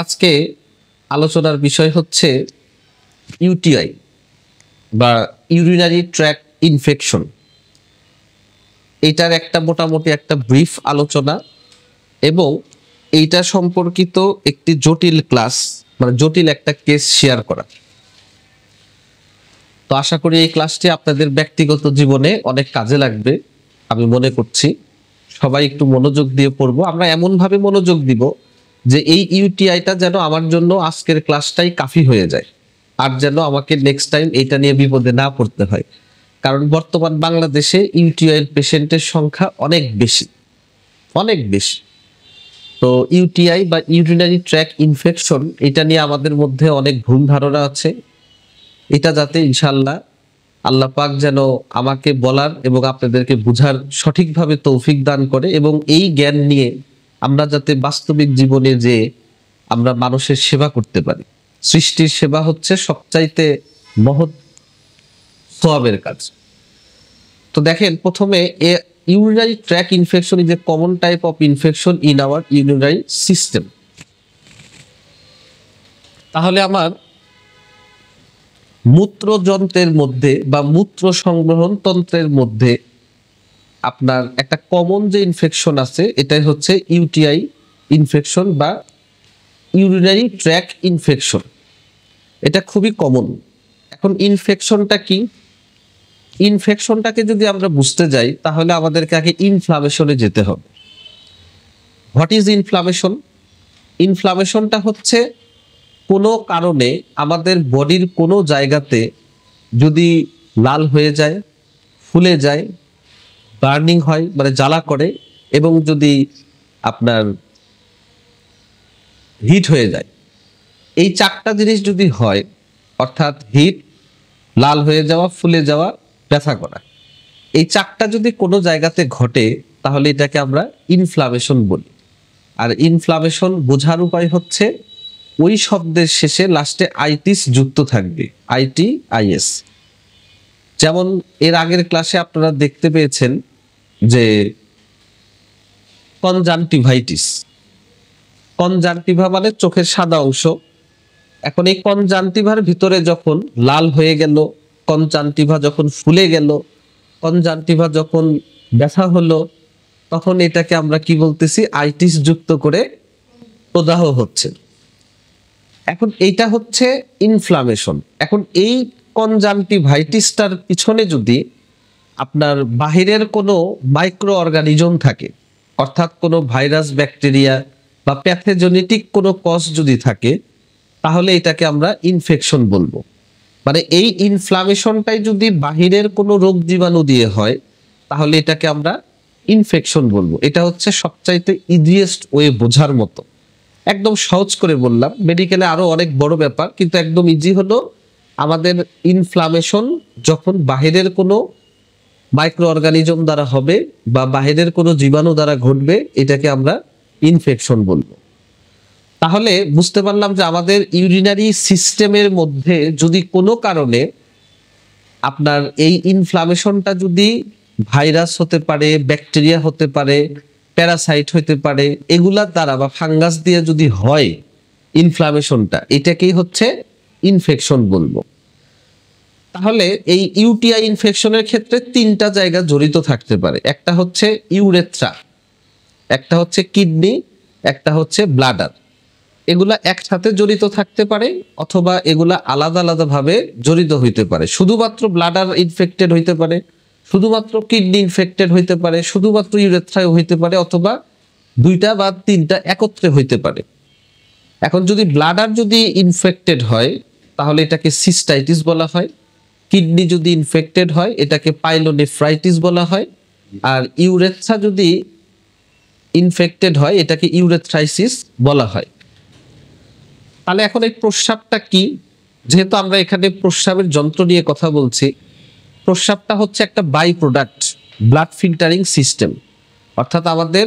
আজকে আলোচনার বিষয় হচ্ছে ইউটিআই বা ইউরিনারি ট্র্যাক্ট ইনফেকশন। এটার একটা মোটামুটি একটা ব্রিফ আলোচনা এবং এইটা সম্পর্কিত একটি জটিল ক্লাস মানে জটিল একটা কেস শেয়ার করা। তো আশা করি এই ক্লাসটি আপনাদের ব্যক্তিগত জীবনে অনেক কাজে লাগবে আমি মনে করছি। সবাই একটু মনোযোগ দিয়ে পড়বো। আমরা এমনভাবে মনোযোগ দিব যে এই ইউটিআইটা যেন আমার জন্য আজকের ক্লাসটাই কাফি হয়ে যায়, আর যেন আমাকে নেক্সট টাইম এটা নিয়ে বিপদে না পড়তে হয়। কারণ বর্তমান বাংলাদেশে ইউটিআই পেশেন্টের সংখ্যা অনেক বেশি। তো ইউটিআই বা ইউরিনারি ট্র্যাক্ট ইনফেকশন, এটা নিয়ে আমাদের মধ্যে অনেক ভুল ধারণা আছে। এটা যাতে ইনশাআল্লাহ আল্লাহ পাক যেন আমাকে বলার এবং আপনাদেরকে বুঝার সঠিকভাবে তৌফিক দান করে, এবং এই জ্ঞান নিয়ে আমরা যাতে বাস্তবিক জীবনে যে আমরা মানুষের সেবা করতে পারি। সৃষ্টির সেবা হচ্ছে সবচাইতে মহৎ সওয়াবের কাজ। তো দেখেন, প্রথমে urinary tract infection is a common type of infection in our urinary system. তাহলে আমার মূত্রযন্ত্রের মধ্যে বা মূত্র সংগ্রহণ তন্ত্রের মধ্যে আপনার একটা কমন যে ইনফেকশন আছে, এটাই হচ্ছে ইউটিআই ইনফেকশন বা ইউরিনারি ট্র্যাক্ট ইনফেকশন। এটা খুবই কমন। এখন ইনফেকশনটা কি? ইনফেকশনটাকে যদি আমরা বুঝতে যাই তাহলে আমাদেরকে আগে ইনফ্লামেশনে যেতে হবে। What is inflammation? ইনফ্লামেশনটা হচ্ছে কোনো কারণে আমাদের বডির কোনো জায়গাতে যদি লাল হয়ে যায়, ফুলে যায়, বার্নিং হয় মানে জ্বালা করে, এবং যদি আপনার হিট হয়ে যায়, এই চারটা জিনিস যদি হয়, অর্থাৎ হিট, লাল হয়ে যাওয়া, ফুলে যাওয়া, ব্যথা করা, এই চারটা যদি কোনো জায়গাতে ঘটে তাহলে এটাকে আমরা ইনফ্লামেশন বলি। আর ইনফ্লামেশন বোঝার উপায় হচ্ছে ওই শব্দের শেষে লাস্টে আইটিস যুক্ত থাকবে, ITIS। যেমন এর আগের ক্লাসে আপনারা দেখতে পেয়েছেন যে কনজাংটিভাইটিস, কনজাংটিভা মানে চোখের সাদা অংশ। এখন এই কনজাংটিভার ভিতরে যখন লাল হয়ে গেল, কনজাংটিভা যখন ফুলে গেল, কনজাংটিভা যখন ব্যথা হলো, তখন এটাকে আমরা কি বলতেছি? আইটিস যুক্ত করে প্রদাহ হচ্ছে। এখন এইটা হচ্ছে ইনফ্লামেশন। এখন এই কনজাংটিভাইটিসটার পিছনে যদি আপনার বাহিরের কোনো মাইক্রো অর্গানিজম থাকে, অর্থাৎ কোনো ভাইরাস, ব্যাকটেরিয়া বা প্যাথোজেনেটিক কোনো কজ যদি থাকে, তাহলে এটাকে আমরা ইনফেকশন বলবো। মানে এই ইনফ্লামেশনটাই যদি বাহিরের কোনো রোগ জীবাণু দিয়ে হয় তাহলে এটাকে আমরা ইনফেকশন বলবো। এটা হচ্ছে সবচাইতে ইজিয়েস্ট ওয়ে বোঝার মতো। একদম সহজ করে বললাম, মেডিকেলে আরো অনেক বড় ব্যাপার, কিন্তু একদম ইজি হলো। আমাদের ইনফ্লামেশন যখন বাহিরের কোনো মাইক্রো অর্গানিজম দ্বারা হবে বা বাহিরের কোনো জীবাণু দ্বারা ঘটবে, এটাকে আমরা ইনফেকশন বলবো। তাহলে বুঝতে পারলাম যে আমাদের ইউরিনারি সিস্টেমের মধ্যে যদি কোনো কারণে আপনার এই ইনফ্লামেশনটা যদি ভাইরাস হতে পারে, ব্যাকটেরিয়া হতে পারে, প্যারাসাইট হতে পারে, এগুলার দ্বারা বা ফাঙ্গাস দিয়ে যদি হয় ইনফ্লামেশনটা, এটাকেই হচ্ছে ইনফেকশন বলবো। তাহলে এই ইউটিআই ইনফেকশনের ক্ষেত্রে তিনটা জায়গা জড়িত থাকতে পারে। একটা হচ্ছে ইউরেথ্রা, একটা হচ্ছে কিডনি, একটা হচ্ছে ব্লাডার। এগুলা একসাথে জড়িত থাকতে পারে অথবা এগুলা আলাদা আলাদা ভাবে জড়িত হইতে পারে। শুধুমাত্র ব্লাডার ইনফেক্টেড হইতে পারে, শুধুমাত্র কিডনি ইনফেক্টেড হইতে পারে, শুধুমাত্র ইউরেথ্রায় হইতে পারে, অথবা দুইটা বা তিনটা একত্রে হইতে পারে। এখন যদি ব্লাডার যদি ইনফেক্টেড হয় তাহলে এটাকে সিস্টাইটিস বলা হয়। কিডনি যদি ইনফেক্টেড হয় এটাকে পাইলোনেফ্রাইটিস বলা হয়। আর ইউরেথ্রা যদি ইনফেক্টেড হয় এটাকে ইউরেথ্রাইসিস বলা হয়। তাহলে এখন এই প্রস্রাবটা কি? যেহেতু আমরা এখানে প্রস্রাবের যন্ত্র নিয়ে কথা বলছি, প্রস্রাবটা হচ্ছে একটা by product blood filtering system. অর্থাৎ আমাদের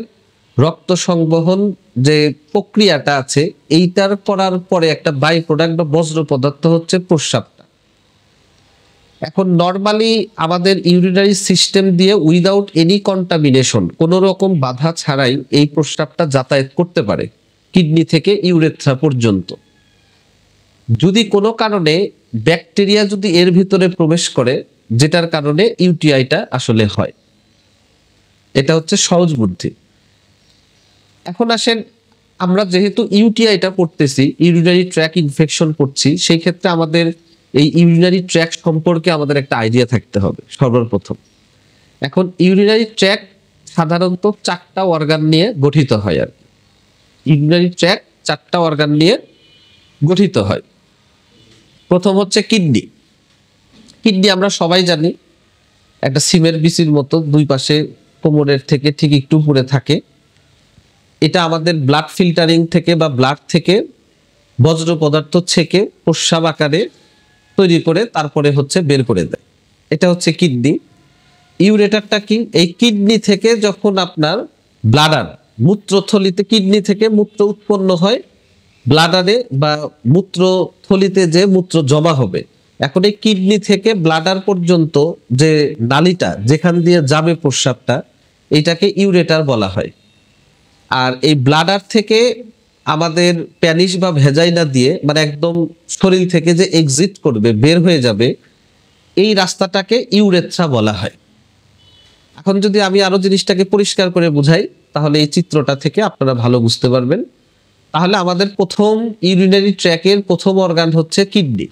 রক্ত সংবহন যে প্রক্রিয়াটা আছে, এইটার করার পরে একটা বাই প্রোডাক্ট বা বজ্র পদার্থ হচ্ছে প্রস্রাবটা। এখন নর্মালি আমাদের ইউরিনারি সিস্টেম দিয়ে উইদাউট এনি কন্টামিনেশন, কোনো রকম বাধা ছাড়াই এই প্রস্রাবটা যাতায়াত করতে পারে। কিডনি থেকে ইউরেথ্রা পর্যন্ত। যদি কোনো কারণে ব্যাকটেরিয়া যদি এর ভিতরে প্রবেশ করে, যেটার কারণে ইউটিআইটা আসলে হয়। এটা হচ্ছে সহজ বুদ্ধি। এখন আসেন, আমরা যেহেতু ইউটিআইটা পড়তেছি, ইউরিনারি ট্র্যাক ইনফেকশন পড়ছি, সেই ক্ষেত্রে আমাদের এই ইউরিনারি ট্র্যাক সম্পর্কে আমাদের একটা আইডিয়া থাকতে হবে সর্বপ্রথম। এখন ইউরিনারি ট্র্যাক সাধারণত 4টা অর্গান নিয়ে গঠিত হয় আর কি। ইউরিনারি ট্র্যাক 4টা অর্গান নিয়ে গঠিত হয়। প্রথম হচ্ছে কিডনি। কিডনি আমরা সবাই জানি একটা সিমের বিচির মতো, দুই পাশে কোমরের থেকে ঠিক একটু উপরে থাকে। এটা আমাদের ব্লাড ফিল্টারিং থেকে বা ব্লাড থেকে বজ্র পদার্থ ছেঁকে প্রস্রাব আকারে তৈরি করে তারপরে হচ্ছে বের করে দেয়। এটা হচ্ছে কিডনি। ইউরেটারটা কি? এই কিডনি থেকে যখন আপনার ব্লাডার মূত্রথলিতে, কিডনি থেকে মূত্র উৎপন্ন হয় ব্লাডারে বা মূত্রথলিতে, যে মূত্র জমা হবে। এখন এই কিডনি থেকে ব্লাডার পর্যন্ত যে নালীটা যেখান দিয়ে যাবে প্রস্রাবটা, এটাকে ইউরেটার বলা হয়। আর এই ব্লাডার থেকে আমাদের প্যানিস বা ভেজাইনা দিয়ে, মানে একদম শরীর থেকে যে এক্সিট করবে, বের হয়ে যাবে, এই রাস্তাটাকে ইউরেথ্রা বলা হয়। এখন যদি আমি আরো জিনিসটাকে পরিষ্কার করে বুঝাই, তাহলে এই চিত্রটা থেকে আপনারা ভালো বুঝতে পারবেন। তাহলে আমাদের প্রথম ইউরিনারি ট্র্যাকের প্রথম অর্গান হচ্ছে কিডনি।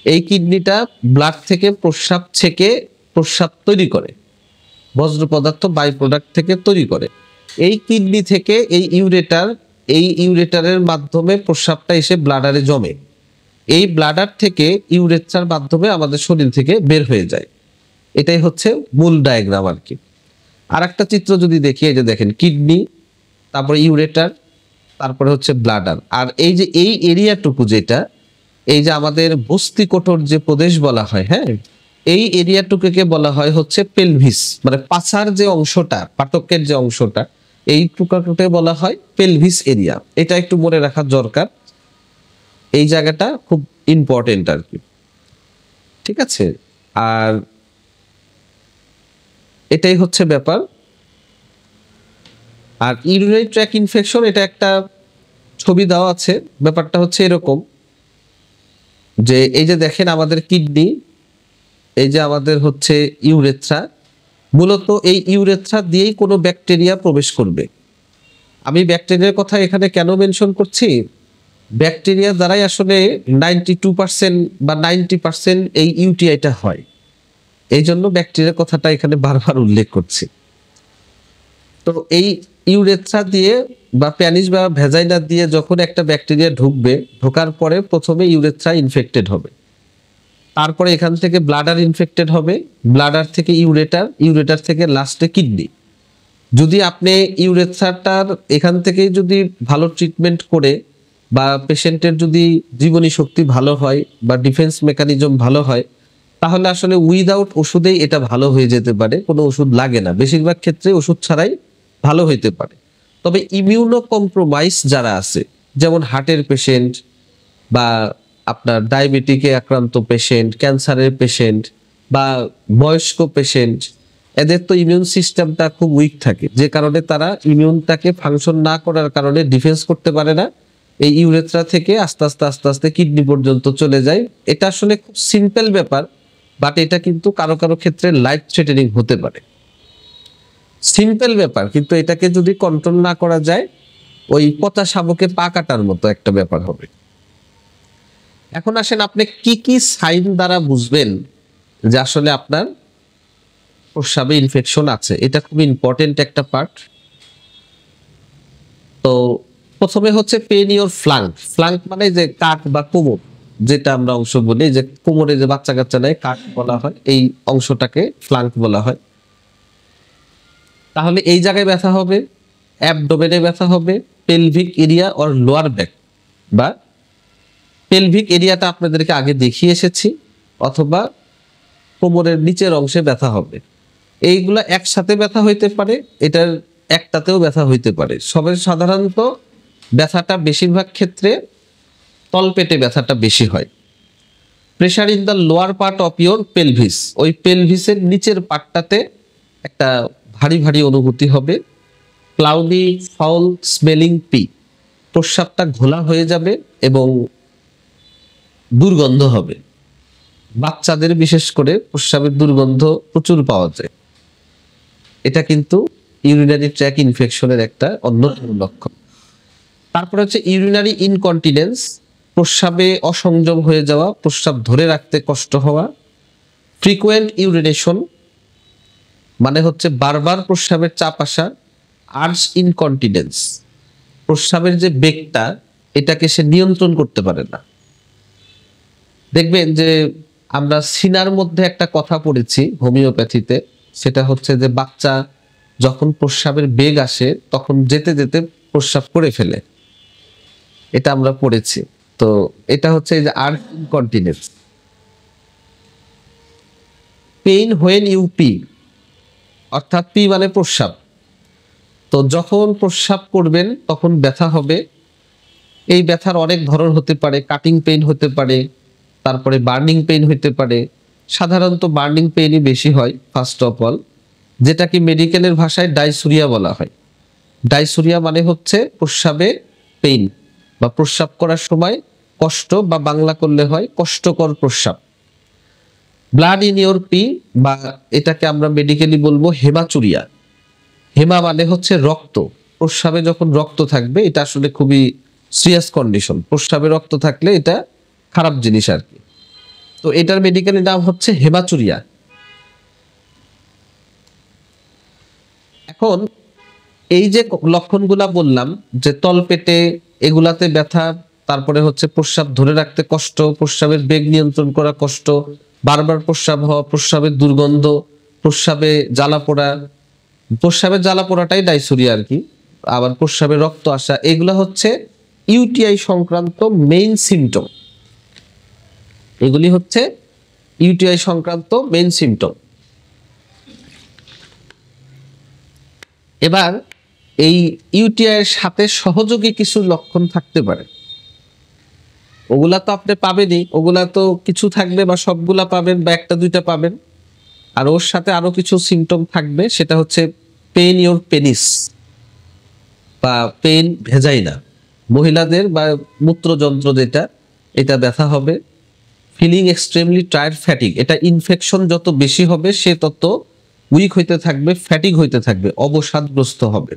এই কিডনিটা ব্লাড থেকে প্রস্রাব ছেঁকে প্রস্রাব তৈরি করে, বজ্র পদার্থ বাই প্রোডাক্ট থেকে তৈরি করে। এই কিডনি থেকে এই ইউরেটারের মাধ্যমে প্রস্রাবটা এসে ব্লাডারে জমে। এই ব্লাডার থেকে ইউরেথ্রার মাধ্যমে আমাদের শরীর থেকে বের হয়ে যায়। এটাই হচ্ছে মূল ডায়াগ্রাম আর কি। আর একটা চিত্র যদি দেখি, এই যে দেখেন কিডনি, তারপরে ইউরেটার, তারপরে হচ্ছে ব্লাডার। আর এই যে এই এরিয়াটুকু, যেটা এই যে আমাদের বস্তিকোটর যে প্রদেশ বলা হয়, হ্যাঁ, এই এরিয়াটুকুকে বলা হয় হচ্ছে পেলভিস, মানে পাছার যে অংশটা, পাটকের যে অংশটা, এই টুকাটুকে বলা হয় পেলভিস এরিয়া। এটা একটু মনে রাখা দরকার, এই জায়গাটা খুব ইম্পর্টেন্ট আর কি। ঠিক আছে, আর এটাই হচ্ছে ব্যাপার। আর ইউরিনারি ট্র্যাক ইনফেকশন, এটা একটা ছবি দেওয়া আছে। ব্যাপারটা হচ্ছে এরকম যে এই যে দেখেন আমাদের কিডনি, এই যে আমাদের হচ্ছে ইউরেথ্রা, মূলত এই ইউরেথ্রা দিয়েই কোনো ব্যাকটেরিয়া প্রবেশ করবে। আমি ব্যাকটেরিয়ার কথা এখানে কেন মেনশন করছি? ব্যাকটেরিয়া দ্বারাই আসলে 92% বা 90% এই ইউটিআইটা হয়। এই জন্য ব্যাকটেরিয়ার কথাটা এখানে বারবার উল্লেখ করছি। তো এই ইউরেথ্রা দিয়ে বা প্যানিস বা ভেজাইনা দিয়ে যখন একটা ব্যাকটেরিয়া ঢুকবে, ঢোকার পরে প্রথমে ইউরেথ্রা ইনফেক্টেড হবে, তারপরে এখান থেকে ব্লাডার ইনফেক্টেড হবে, ব্লাডার থেকে ইউরেটার, ইউরেটার থেকে লাস্টে কিডনি। যদি আপনি ইউরেথ্রাটার এখান থেকেই যদি ভালো ট্রিটমেন্ট করে, বা পেশেন্টের যদি জীবনী শক্তি ভালো হয় বা ডিফেন্স মেকানিজম ভালো হয়, তাহলে আসলে উইদাউট ওষুধেই এটা ভালো হয়ে যেতে পারে। কোনো ওষুধ লাগে না, বেশিরভাগ ক্ষেত্রে ওষুধ ছাড়াই ভালো হইতে পারে। তবে ইমিউনো কম্প্রোমাইজ যারা আছে, যেমন হার্টের পেশেন্ট বা আপনার ডায়াবেটিকে আক্রান্ত পেশেন্ট, ক্যান্সারের পেশেন্ট বা বয়স্ক পেশেন্ট, এদের তো ইমিউন সিস্টেমটা খুব উইক থাকে, যে কারণে তারা ইমিউনটাকে ফাংশন না করার কারণে ডিফেন্স করতে পারে না। এই ইউরেথ্রা থেকে আস্তে আস্তে আস্তে আস্তে কিডনি পর্যন্ত চলে যায়। এটা আসলে খুব সিম্পল ব্যাপার, বাট এটা কিন্তু কারো কারো ক্ষেত্রে লাইফ থ্রেটেনিং হতে পারে। সিম্পল ব্যাপার, কিন্তু এটাকে যদি কন্ট্রোল না করা যায়, ওই পচা শাবকে পা কাটার মতো একটা ব্যাপার হবে। এখন আসেন, আপনি কি কি সাইন দ্বারা বুঝবেন যে আসলে আপনার প্রস্রাবে ইনফেকশন আছে? এটা খুব ইম্পর্টেন্ট একটা পার্ট। তো প্রথমে হচ্ছে পেন ইওর ফ্লাঙ্ক। ফ্লাঙ্ক মানে যে কাক বা কোমর, যেটা আমরা অংশ বলি, যে কোমরে যে বাচ্চা কাচ্চা নেয় কাক বলা হয়, এই অংশটাকে ফ্লাঙ্ক বলা হয়। তাহলে এই জায়গায় ব্যথা হবে, অ্যাবডোমেনে ব্যথা হবে, pelvic area or lower back, বা পেলভিক এরিয়াটা আপনাদেরকে আগে দেখিয়ে এসেছি, অথবা কোমরের নিচের অংশে ব্যথা হবে। এইগুলা একসাথে ব্যথা হইতে পারে, এটার একটাতেও ব্যথা হইতে পারে। সবে সাধারণত ব্যথাটা বেশিরভাগ ক্ষেত্রে তলপেটে ব্যথাটা বেশি হয়। Pressure in the lower part of your pelvis, ওই পেলভিসের নিচের পার্টটাতে একটা ভারী ভারী অনুভূতি হবে। ক্লাউডি ফাউল স্মেলিং পি, প্রস্রাবটা ঘোলা হয়ে যাবে এবং দুর্গন্ধ হবে। বাচ্চাদের বিশেষ করে প্রস্রাবের দুর্গন্ধ প্রচুর পাওয়া যায়। এটা কিন্তু ইউরিনারি ট্র্যাক ইনফেকশনের একটা অন্যতম লক্ষণ। তারপরে হচ্ছে ইউরিনারি ইনকন্টিনেন্স, প্রস্রাবে অসংযম হয়ে যাওয়া, প্রস্রাব ধরে রাখতে কষ্ট হওয়া। ফ্রিকুয়েন্ট ইউরিনেশন মানে হচ্ছে বারবার প্রস্রাবের চাপ আসা। আর্জ ইনকন্টিনেন্স, প্রস্রাবের যে বেগটা এটাকে সে নিয়ন্ত্রণ করতে পারে না। দেখবেন যে আমরা সিনার মধ্যে একটা কথা পড়েছি হোমিওপ্যাথিতে, সেটা হচ্ছে যে বাচ্চা যখন প্রস্রাবের বেগ আসে তখন যেতে যেতে প্রস্রাব করে ফেলে, এটা আমরা পড়েছি। তো এটা হচ্ছে যে urge incontinence. Pain when U P, অর্থাৎ পি মানে প্রস্রাব, তো যখন প্রস্রাব করবেন তখন ব্যথা হবে। এই ব্যথার অনেক ধরন হতে পারে, কাটিং পেইন হতে পারে, তারপরে বার্নিং পেইন হতে পারে। সাধারণত বার্নিং পেইনই বেশি হয় ফার্স্ট অফ অল, যেটাকে মেডিকেলের ভাষায় ডাইসুরিয়া বলা হয়। ডাইসুরিয়া মানে হচ্ছে প্রস্রাবে পেইন বা প্রস্রাব করার সময় কষ্ট, বা বাংলা করলে হয় কষ্টকর প্রস্রাব। ব্লাড ইন ইওর পি, বা এটাকে আমরা মেডিকেলি বলবো হেমাচুরিয়া। হেমা মানে হচ্ছে রক্ত, প্রস্রাবে যখন রক্ত থাকবে এটা আসলে খুবই সিরিয়াস কন্ডিশন। প্রস্রাবে রক্ত থাকলে এটা খারাপ জিনিস আর কি। তো এটার মেডিকেলি নাম হচ্ছে হেমাচুরিয়া। এখন এই যে লক্ষণগুলা বললাম, যে তলপেটে এগুলাতে ব্যথা, তারপরে হচ্ছে প্রস্রাব ধরে রাখতে কষ্ট, প্রস্রাবের বেগ নিয়ন্ত্রণ করা কষ্ট, বারবার প্রস্রাব হওয়া, প্রস্রাবের দুর্গন্ধ, প্রস্রাবে জ্বালা পোড়া, প্রস্রাবের জ্বালা পোড়াটাই ডাইসুরিয়া আর কি, আবার প্রস্রাবে রক্ত আসা, এগুলা হচ্ছে ইউটিআই সংক্রান্ত মেইন সিমটম। এগুলি হচ্ছে ইউটিআই সংক্রান্ত মেইন সিমটম। এবার এই ইউটিআই এর সাথে সহযোগী কিছু লক্ষণ থাকতে পারে, ওগুলা তো আপনি পাবেনই, ওগুলা তো কিছু থাকবে বা সবগুলা পাবেন বা একটা দুইটা পাবেন। আর ওর সাথে আরো কিছু সিমটম থাকবে, সেটা হচ্ছে পেইন ইওর পেনিস বা পেইন ভেজাইনা, মহিলাদের বা মূত্রযন্ত্র যেটা, এটা ব্যথা হবে। ফিলিং এক্সট্রিমলি টায়ার্ড, ফ্যাটিক, এটা ইনফেকশন যত বেশি হবে সে তত উইক হইতে থাকবে, ফ্যাটিক হইতে থাকবে, অবসাদগ্রস্ত হবে।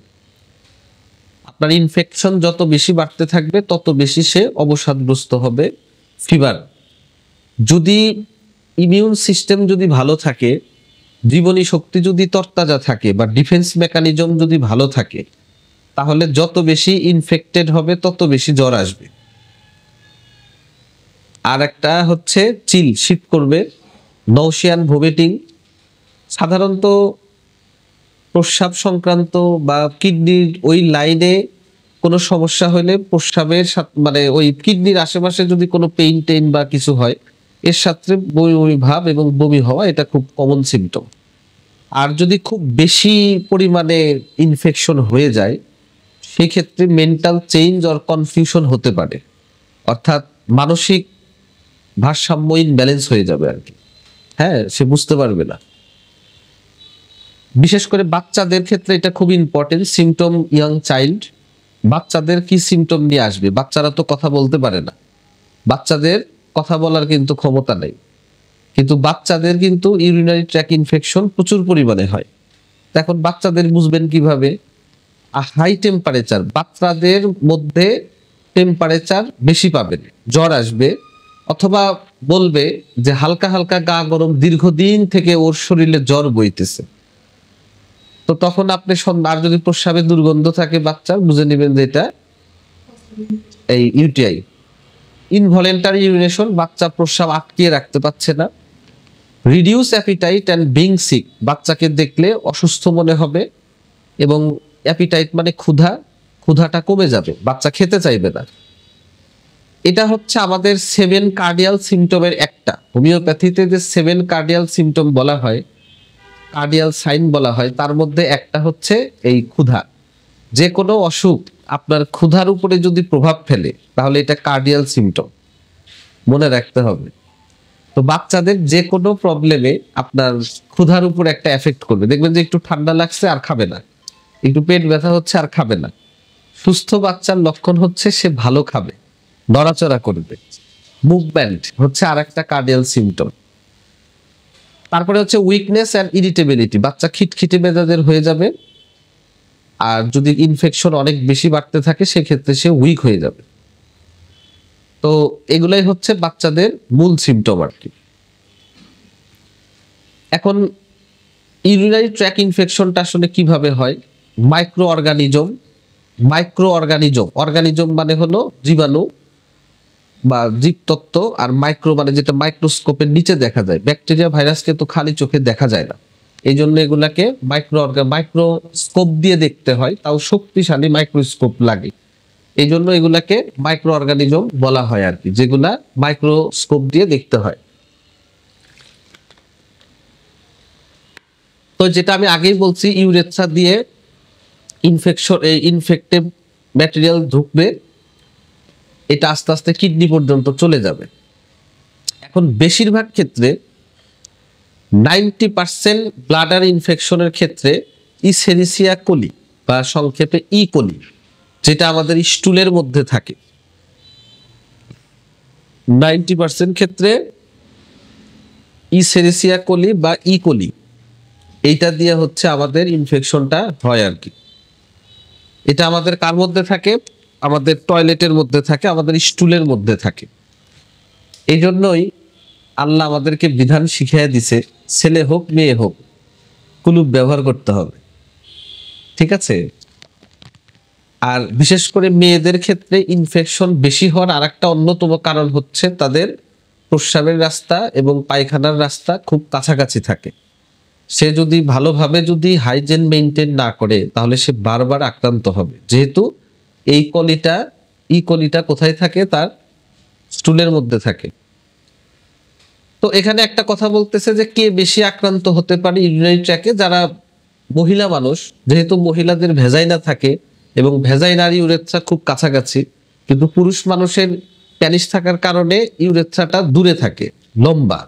আপনার ইনফেকশন যত বেশি বাড়তে থাকবে তত বেশি সে অবসাদগ্রস্ত হবে। ফিভার, যদি ইমিউন সিস্টেম যদি ভালো থাকে, জীবনী শক্তি যদি তরতাজা থাকে, বা ডিফেন্স মেকানিজম যদি ভালো থাকে, তাহলে যত বেশি ইনফেক্টেড হবে তত বেশি জ্বর আসবে। আর একটা হচ্ছে চিল, শীত করবে। নৌশিয়ান, ভোমিটিং, সাধারণত প্রস্রাব সংক্রান্ত বা কিডনির ওই লাইনে কোনো সমস্যা হলে প্রস্রাবের মানে ওই কিডনির আশেপাশে যদি কোনো পেইন টেইন বা কিছু হয়, এর সাথে বমি বমি ভাব এবং বমি হওয়া, এটা খুব কমন সিমটম। আর যদি খুব বেশি পরিমাণে ইনফেকশন হয়ে যায়, সেক্ষেত্রে মেন্টাল চেঞ্জ অর কনফিউশন হতে পারে, অর্থাৎ মানসিক ভারসাম্য ইনব্যালেন্স হয়ে যাবে আর কি। হ্যাঁ, সে বুঝতে পারবে না। বিশেষ করে বাচ্চাদের ক্ষেত্রে এটা খুব ইম্পর্টেন্ট সিমটম। ইয়াং চাইল্ড, বাচ্চাদের কি সিমটম নিয়ে আসবে? বাচ্চারা তো কথা বলতে পারে না, বাচ্চাদের কথা বলার কিন্তু ক্ষমতা নেই, কিন্তু বাচ্চাদের কিন্তু ইউরিনারি ট্র্যাক ইনফেকশন প্রচুর পরিমাণে হয়। এখন বাচ্চাদের বুঝবেন কিভাবে? হাই টেম্পারেচার, বাচ্চাদের মধ্যে টেম্পারেচার বেশি পাবেন, জ্বর আসবে, অথবা বলবে যে হালকা হালকা গা গরম, দীর্ঘদিন থেকে ওর শরীরে জ্বর বইতেছে। তো তখন আপনি আর যদি প্রস্রাবে দুর্গন্ধ থাকে বাচ্চার, বুঝে নেবেন যে এটা এই ইউটিআই। ইনভলেন্টারি ইউরিনেশন, বাচ্চা প্রস্রাব আটকিয়ে রাখতে পারছে না। Reduce appetite and being sick, বাচ্চাকে দেখলে অসুস্থ মনে হবে, এবং অ্যাপিটাইট মানে ক্ষুধা, ক্ষুধাটা কমে যাবে, বাচ্চা খেতে চাইবে না। এটা হচ্ছে আমাদের 7 কার্ডিয়াল সিমটমের একটা। হোমিওপ্যাথিতে যে 7 কার্ডিয়াল সিমটম বলা হয়, কার্ডিয়াল সাইন বলা হয়, তার মধ্যে একটা হচ্ছে এই ক্ষুধা। যে কোনো অসুখ আপনার ক্ষুধার উপরে যদি প্রভাব ফেলে, তাহলে এটা কার্ডিয়াল সিমটম, মনে রাখতে হবে। তো বাচ্চাদের যে কোনো প্রবলেমে আপনার ক্ষুধার উপর একটা এফেক্ট করবে। দেখবেন যে একটু ঠান্ডা লাগছে আর খাবে না, একটু পেট ব্যথা হচ্ছে আর খাবে না, সুস্থ বাচ্চার লক্ষণ হচ্ছে সে ভালো খাবে, নড়াচড়া করবে, মুভমেন্ট হচ্ছে আরেকটা কার্ডিয়াল সিমটম। তারপরে হচ্ছে উইকনেস অ্যান্ড ইরিটেবিলিটি, বাচ্চা খিটখিটে মেজাজের হয়ে যাবে, আর যদি ইনফেকশন অনেক বেশি বাড়তে থাকে সেক্ষেত্রে সে উইক হয়ে যাবে। তো এগুলাই হচ্ছে বাচ্চাদের মূল সিমটম আর কি। এখন ইউরিনারি ট্র্যাক ইনফেকশনটা আসলে কিভাবে হয়? মাইক্রো অর্গানিজম মানে হলো জীবাণু বা জীবতত্ত্ব, আর মাইক্রো মানে যেটা মাইক্রোস্কোপের নিচে দেখা যায়। ব্যাকটেরিয়া ভাইরাসকে তো খালি চোখে দেখা যায় না, এই জন্য এগুলাকে মাইক্রোস্কোপ দিয়ে দেখতে হয়, তাও শক্তিশালী মাইক্রোস্কোপ লাগে। এই জন্য এগুলাকে মাইক্রো অর্গানিজম বলা হয় আর কি, যেগুলা মাইক্রোস্কোপ দিয়ে দেখতে হয়। তো যেটা আমি আগেই বলছি, ইউরেথ্রা দিয়ে ইনফেক্টেড ম্যাটেরিয়াল ঢুকবে, এটা আস্তে আস্তে কিডনি পর্যন্ত চলে যাবে। এখন বেশিরভাগ ক্ষেত্রে 90% ব্লাডার ইনফেকশনের ক্ষেত্রে ইসেরিসিয়া কোলি বা সংক্ষেপে ই কোলি, যেটা আমাদের স্টুলের মধ্যে থাকে, 90% ক্ষেত্রে ইসেরিসিয়া কোলি বা ই কোলি, এইটা দিয়ে হচ্ছে আমাদের ইনফেকশনটা হয় আর কি। এটা আমাদের কার মধ্যে থাকে? আমাদের টয়লেটের মধ্যে থাকে, আমাদের স্টুলের মধ্যে থাকে। এই জন্যই আল্লাহ আমাদেরকে বিধান শিখিয়ে দিছে, ছেলে হোক মেয়ে হোক কুলুপ ব্যবহার করতে হবে, ঠিক আছে? আর বিশেষ করে মেয়েদের ক্ষেত্রে ইনফেকশন বেশি হওয়ার আরেকটা অন্যতম কারণ হচ্ছে তাদের প্রস্রাবের রাস্তা এবং পায়খানার রাস্তা খুব কাছাকাছি থাকে। সে যদি ভালোভাবে হাইজিন মেনটেন না করে তাহলে সে বারবার আক্রান্ত হবে, যেহেতু ই কলিটা কোথায় থাকে? তার স্টুলের মধ্যে থাকে। তো এখানে একটা কথা বলতেছে যে কে বেশি আক্রান্ত হতে পারে ইউরিনারি ট্র্যাকে? যারা মহিলা মানুষ, যেহেতু মহিলাদের ভেজাইনা থাকে এবং ভেজাইনার ইউরেথ্রা খুব কাছাকাছি, কিন্তু পুরুষ মানুষের প্যানিস থাকার কারণে ইউরেথ্রাটা দূরে থাকে, লম্বা,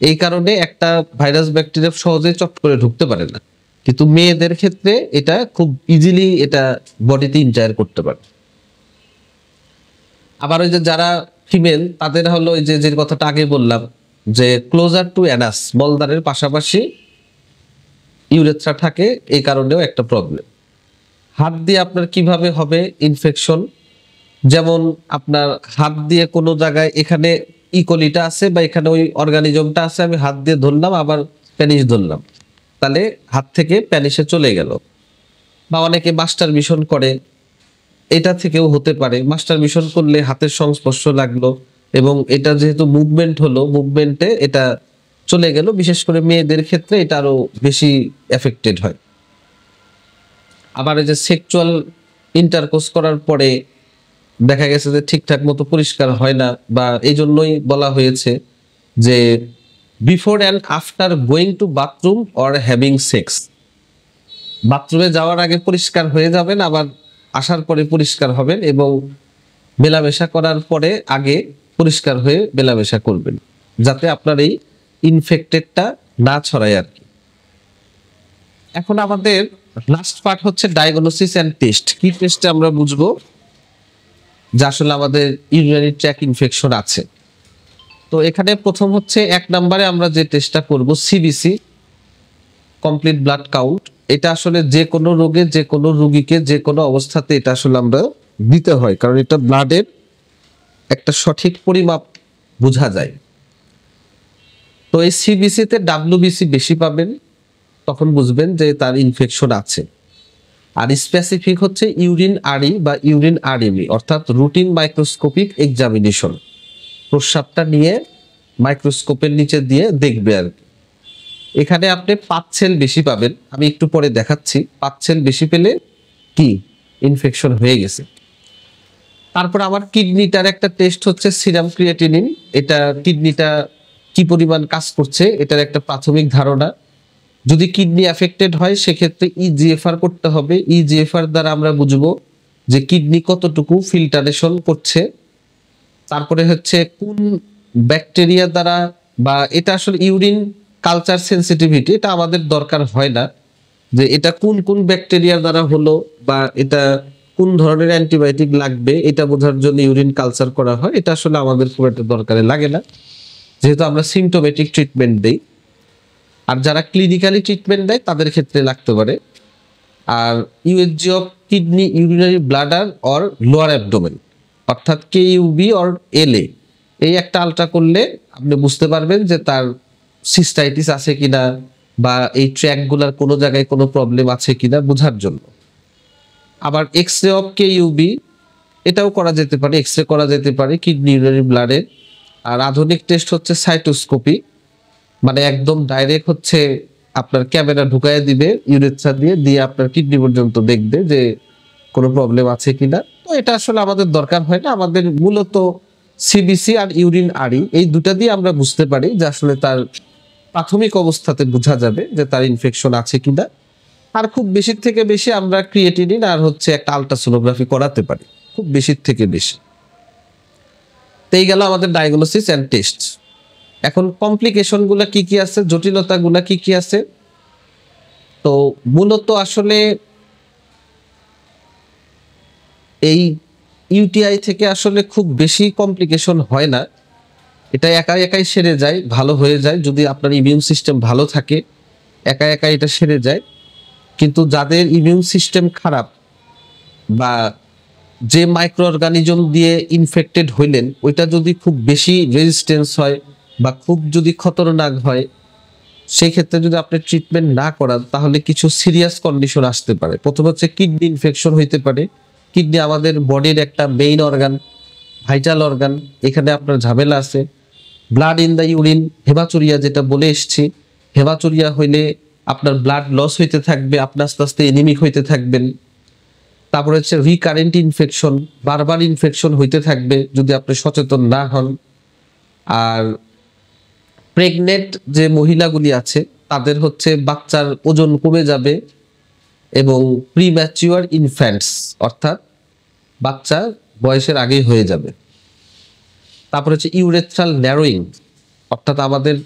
এই কারণে একটা ভাইরাস ব্যাকটেরিয়া সহজে চট করে ঢুকতে পারে না। কিন্তু মেয়েদের ক্ষেত্রে এটা খুব ইজিলি এটা বডিতে ইনজায়ার করতে পারে। আবার ওই যে যারা ফিমেল, তাদের হলো ওই যে কথাটা আগে বললাম, যে ক্লোজার টু অ্যানাস, মলদ্বারের পাশাপাশি ইউরেথ্রা থাকে, এই কারণেও একটা প্রবলেম। হাত দিয়ে আপনার কিভাবে হবে ইনফেকশন? যেমন আপনার হাত দিয়ে কোনো জায়গায়, এখানে ইকোলিটা আছে বা এখানে ওই অর্গানিজমটা আছে, আমি হাত দিয়ে ধরলাম, আবার প্যানিস ধরলাম, তাহলে হাত থেকে প্যানিসে চলে গেল। বা অনেকে মাস্টার মিশন করে, এটা থেকেও হতে পারে। মাস্টার মিশন করলে হাতের সংস্পর্শ লাগলো এবং এটা যেহেতু মুভমেন্ট হলো, মুভমেন্টে এটা চলে গেল। বিশেষ করে মেয়েদের ক্ষেত্রে এটা আরো বেশি এফেক্টেড হয়। আবার এই যে সেক্সুয়াল ইন্টারকোর্স করার পরে দেখা গেছে যে ঠিকঠাক মতো পরিষ্কার হয় না, বা এই জন্যই বলা হয়েছে যে before and after going to bathroom or having sex, বাথরুমে যাওয়ার আগে পরিষ্কার হয়ে যাবেন, আবার আসার পরে পরিষ্কার হবেন, এবং মেলামেশা করার পরে আগে পরিষ্কার হয়ে মেলামেশা করবেন, যাতে আপনার এই ইনফেক্টেডটা না ছড়ায় আর কি। এখন আমাদের লাস্ট পার্ট হচ্ছে ডায়াগনোসিস অ্যান্ড টেস্ট। কি টেস্টে আমরা বুঝবো যে আসলে আমাদের ইউরিনারি ট্র্যাক ইনফেকশন আছে? তো এখানে প্রথম হচ্ছে 1 নম্বরে আমরা যে টেস্টটা করব, সিবিসি, কমপ্লিট ব্লাড কাউন্ট। এটা আসলে যে কোনো রোগে, যে কোনো রোগীকে, যে কোনো অবস্থাতে এটা আসলে আমরা দিতে হয়, কারণ এটা ব্লাডের একটা সঠিক পরিমাপ বোঝা যায়। তো এই সিবিসিতে ডাব্লিউবিসি বেশি পাবেন, তখন বুঝবেন যে তার ইনফেকশন আছে। আর স্পেসিফিক হচ্ছে ইউরিন আরই বা ইউরিন আরএমই, অর্থাৎ রুটিন মাইক্রোস্কোপিক এক্সামিনেশন। প্রস্রাবটা নিয়ে মাইক্রোস্কোপের নিচে দিয়ে দেখবে আর কি। এখানে আপনি 5 সেল বেশি পাবেন, আমি একটু পরে দেখাচ্ছি। 5 সেল বেশি পেলে কি ইনফেকশন হয়ে গেছে। তারপর আমার কিডনিটার একটা টেস্ট হচ্ছে সিরাম ক্রিয়েটিনিন। এটা কিডনিটা কি পরিমাণ কাজ করছে এটার একটা প্রাথমিক ধারণা। যদি কিডনি অ্যাফেক্টেড হয় সেক্ষেত্রে ইজিএফআর করতে হবে। ইজিএফআর দ্বারা আমরা বুঝবো যে কিডনি কতটুকু ফিল্টারেশন করছে। তারপরে হচ্ছে কোন ব্যাকটেরিয়া দ্বারা, বা এটা আসলে ইউরিন কালচার সেন্সিটিভিটি, এটা আমাদের দরকার হয় না যে এটা কোন কোন ব্যাকটেরিয়া দ্বারা হলো, বা এটা কোন ধরনের অ্যান্টিবায়োটিক লাগবে এটা বোঝার জন্য ইউরিন কালচার করা হয়, এটা আসলে আমাদের খুব একটা দরকারে লাগে না, যেহেতু আমরা সিমটোমেটিক ট্রিটমেন্ট দেই। আর যারা ক্লিনিক্যালি ট্রিটমেন্ট দেয় তাদের ক্ষেত্রে লাগতে পারে। আর USG of kidney urinary bladder or lower abdomen, অর্থাৎ কেইউবি অর এলএ, এই একটা আলট্রা করলে আপনি বুঝতে পারবেন যে তার সিস্টাইটিস আছে কিনা বা এই ট্র্যাকগুলার কোনো জায়গায় কোনো প্রবলেম আছে কিনা বোঝার জন্য। আবার এক্স রে অফ কেইউবি এটাও করা যেতে পারে, এক্স রে করা যেতে পারে কিডনি ইউরিনারি ব্লাডে। আর আধুনিক টেস্ট হচ্ছে সাইটোস্কোপি, মানে একদম ডাইরেক্ট হচ্ছে আপনার ক্যামেরা ঢুকায় দিবে ইউরেথ্রা দিয়ে দিয়ে আপনার কিডনি পর্যন্ত দেখবে যে কোনো প্রবলেম আছে কিনা। তো এটা আসলে আমাদের দরকার হয় না, আমাদের মূলত সিবিসি আর ইউরিন আরি এই দুটা দিয়ে আমরা বুঝতে পারি যে আসলে তার প্রাথমিক অবস্থাতে বোঝা যাবে যে তার ইনফেকশন আছে কিনা। আর খুব বেশির থেকে বেশি আমরা ক্রিয়েটিনিন আর হচ্ছে একটা আলট্রাসোনোগ্রাফি করাতে পারি, খুব বেশির থেকে বেশি। তো এই গেল আমাদের ডায়াগনোসিস অ্যান্ড টেস্ট। এখন কমপ্লিকেশন গুলা কি কি আছে, জটিলতা গুলা কি কি আছে? তো মূলত আসলে এই ইউটিআই থেকে আসলে খুব বেশি কমপ্লিকেশন হয় না, এটা একা একাই সেরে যায়, ভালো হয়ে যায় যদি আপনার ইমিউন সিস্টেম ভালো থাকে, একা একা এটা সেরে যায়। কিন্তু যাদের ইমিউন সিস্টেম খারাপ বা যে মাইক্রো অর্গানিজম দিয়ে ইনফেক্টেড হইলেন ওইটা যদি খুব বেশি রেজিস্ট্যান্স হয় বা খুব যদি খতরনাক হয়, সেই ক্ষেত্রে যদি আপনি ট্রিটমেন্ট না করান তাহলে কিছু সিরিয়াস কন্ডিশন আসতে পারে। প্রথম হচ্ছে কিডনি ইনফেকশন হইতে পারে। কিডনি আমাদের বডির একটা মেইন অর্গান, ভাইটাল অর্গান, এখানে আপনার ঝামেলা আছে। Blood in the urine, haematuria যেটা বলে এসছি, হেমাচুরিয়া হইলে আপনার ব্লাড লস হইতে থাকবে, আপনি আস্তে আস্তে এনিমিক হইতে থাকবেন। তারপরে হচ্ছে রিকারেন্ট ইনফেকশন, বারবার ইনফেকশন হইতে থাকবে যদি আপনি সচেতন না হন। আর প্রেগনেন্ট যে মহিলাগুলি আছে তাদের হচ্ছে বাচ্চার ওজন কমে যাবে এবং প্রিম্যাচিউর ইনফ্যান্টস অর্থাৎ বাচ্চা বয়সের আগেই হয়ে যাবে। তারপর হচ্ছে ইউরেথ্রাল ন্যারোয়িং, অর্থাৎ আমাদের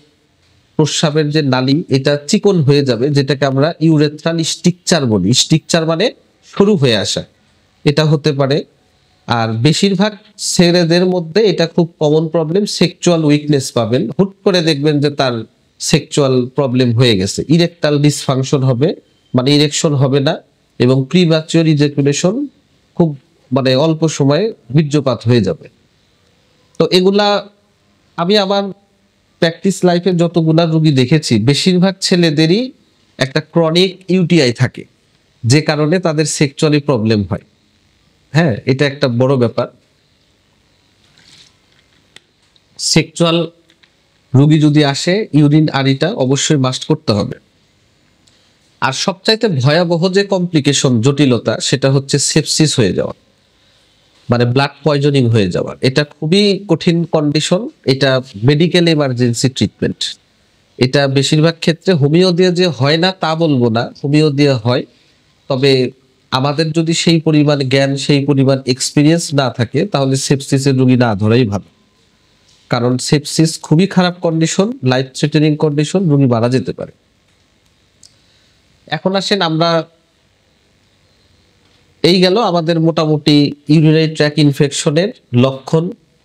প্রস্রাবের যে নালী এটা চিকন হয়ে যাবে, যেটাকে আমরা ইউরেথ্রাল স্ট্রিকচার বলি। স্ট্রিকচার মানে সরু হয়ে আসা, এটা হতে পারে। আর বেশিরভাগ ছেলেদের মধ্যে এটা খুব কমন প্রবলেম, সেক্সুয়াল উইকনেস পাবেন, হুট করে দেখবেন যে তার সেক্সুয়াল প্রবলেম হয়ে গেছে, ইরেকটাল ডিসফাংশন হবে, মানে ইরেকশন হবে না এবং প্রিম্যাচিউর ইজাকুলেশন, খুব মানে অল্প সময়ে বীর্যপাত হয়ে যাবে। তো এগুলা আমি আমার প্র্যাকটিস লাইফে যতগুলা রোগী দেখেছি বেশিরভাগ ছেলেদেরই একটা ক্রনিক ইউটিআই থাকে, যে কারণে তাদের সেক্সুয়ালি প্রবলেম হয়। হ্যাঁ, এটা একটা বড় ব্যাপার। সেক্সুয়াল রোগী যদি আসে ইউরিন আরিটা অবশ্যই মাস্ট করতে হবে। আর সবচাইতে ভয়াবহ যে কমপ্লিকেশন, জটিলতা, সেটা হচ্ছে সেপসিস হয়ে যাওয়া, মানে ব্লাড পয়জনিং হয়ে যাওয়া। এটা খুবই কঠিন কন্ডিশন, এটা মেডিকেল এমার্জেন্সি ট্রিটমেন্ট। এটা বেশিরভাগ ক্ষেত্রে হোমিও দিয়ে যে হয় না তা বলবো না, হোমিও দিয়ে হয়। তবে আমাদের যদি সেই পরিমাণ জ্ঞান, সেই পরিমাণ এক্সপিরিয়েন্স না থাকে তাহলে সেপসিসের রোগী না ধরাই ভালো, কারণ সেপসিস খুবই খারাপ কন্ডিশন, লাইফ থ্রেটেনিং কন্ডিশন, রোগী মারা যেতে পারে। এখন আসেন আমরা, এই গেল আমাদের মোটামুটি ইউরিনারি ট্র্যাক ইনফেকশনের লক্ষণ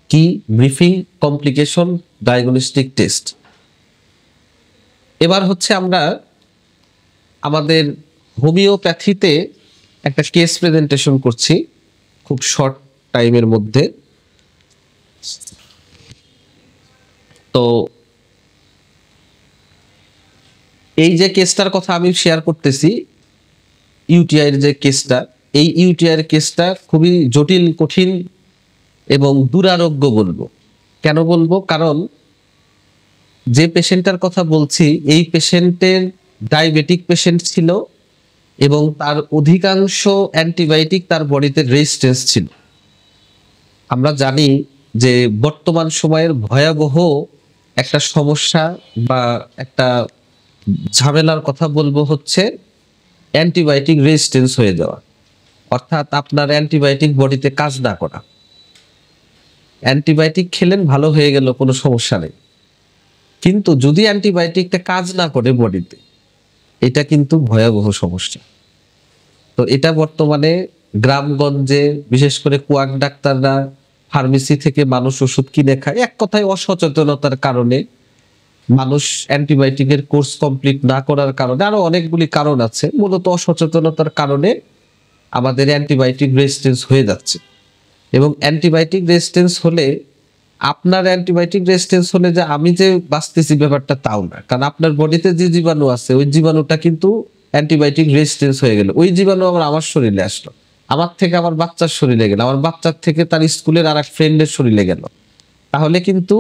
কি, ব্রিফিং, কমপ্লিকেশন, ডায়াগনস্টিক টেস্ট। এবার হচ্ছে আমরা আমাদের হোমিওপ্যাথিতে একটা কেস প্রেজেন্টেশন করছি খুব শর্ট টাইমের মধ্যে। তো এই যে কেসটার কথা আমি শেয়ার করতেছি, ইউটিআই এর যে কেসটা, এই ইউটিআই এর কেসটা খুবই জটিল, কঠিন এবং দুরারোগ্য বলবো। কেন বলবো? কারণ যে পেশেন্টটার কথা বলছি এই পেশেন্টের ডায়াবেটিক পেশেন্ট ছিল এবং তার অধিকাংশ অ্যান্টিবায়োটিক তার বডিতে রেজিস্ট্যান্স ছিল। আমরা জানি যে বর্তমান সময়ের ভয়াবহ একটা সমস্যা বা একটা ঝামেলার কথা বলবো হচ্ছে অ্যান্টিবায়োটিক রেজিস্ট্যান্স হয়ে যাওয়া, অর্থাৎ আপনার অ্যান্টিবায়োটিক বডিতে কাজ না করা। অ্যান্টিবায়োটিক খেলেন, ভালো হয়ে গেল, কোনো সমস্যা নেই, কিন্তু যদি অ্যান্টিবায়োটিকটা কাজ না করে বডিতে, এটা কিন্তু ভয়াবহ সমস্যা। তো এটা বর্তমানে গ্রামগঞ্জে বিশেষ করে কুয়াক ডাক্তাররা ফার্মেসি থেকে মানুষ ওষুধ কিনে খায়, এক কথায় অসচেতনতার কারণে, মানুষ অ্যান্টিবায়োটিকের কোর্স কমপ্লিট না করার কারণে, আরো অনেকগুলি কারণ আছে, মূলত অসচেতনতার কারণে আমাদের অ্যান্টিবায়োটিক রেজিস্ট্যান্স হয়ে যাচ্ছে। এবং অ্যান্টিবায়োটিক রেজিস্ট্যান্স হলে, আপনার অ্যান্টিবায়োটিক রেজিস্ট্যান্স হলে যে আমি যে বাঁচতেছি ব্যাপারটা তাও না, কারণ আপনার বডিতে যে জীবাণু আছে ওই জীবাণুটা কিন্তু অ্যান্টিবায়োটিক রেজিস্ট্যান্স হয়ে গেল, ওই জীবাণু আবার আমার শরীরে আসলো, আমার থেকে আমার বাচ্চার শরীরে গেল, আমার বাচ্চার থেকে তার স্কুলের আর এক ফ্রেন্ডের শরীরে গেল। তাহলে কিন্তু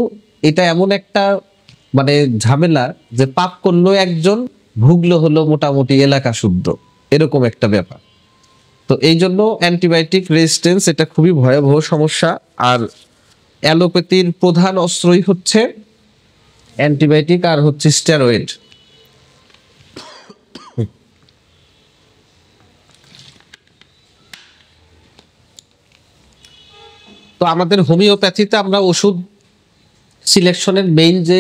এটা এমন একটা মানে ঝামেলা যে পাপ করলো একজন, ভুগলো হলো মোটামুটি এলাকা শুদ্ধ, এরকম একটা ব্যাপার। তো এই জন্য অ্যান্টিবায়োটিক রেজিস্ট্যান্স এটা খুবই ভয়াবহ সমস্যা। আর অ্যালোপ্যাথির প্রধান অস্ত্রই হচ্ছে অ্যান্টিবায়োটিক আর হচ্ছে স্টেরয়েড। তো আমাদের হোমিওপ্যাথিতে আমরা ওষুধ সিলেকশনের মেইন যে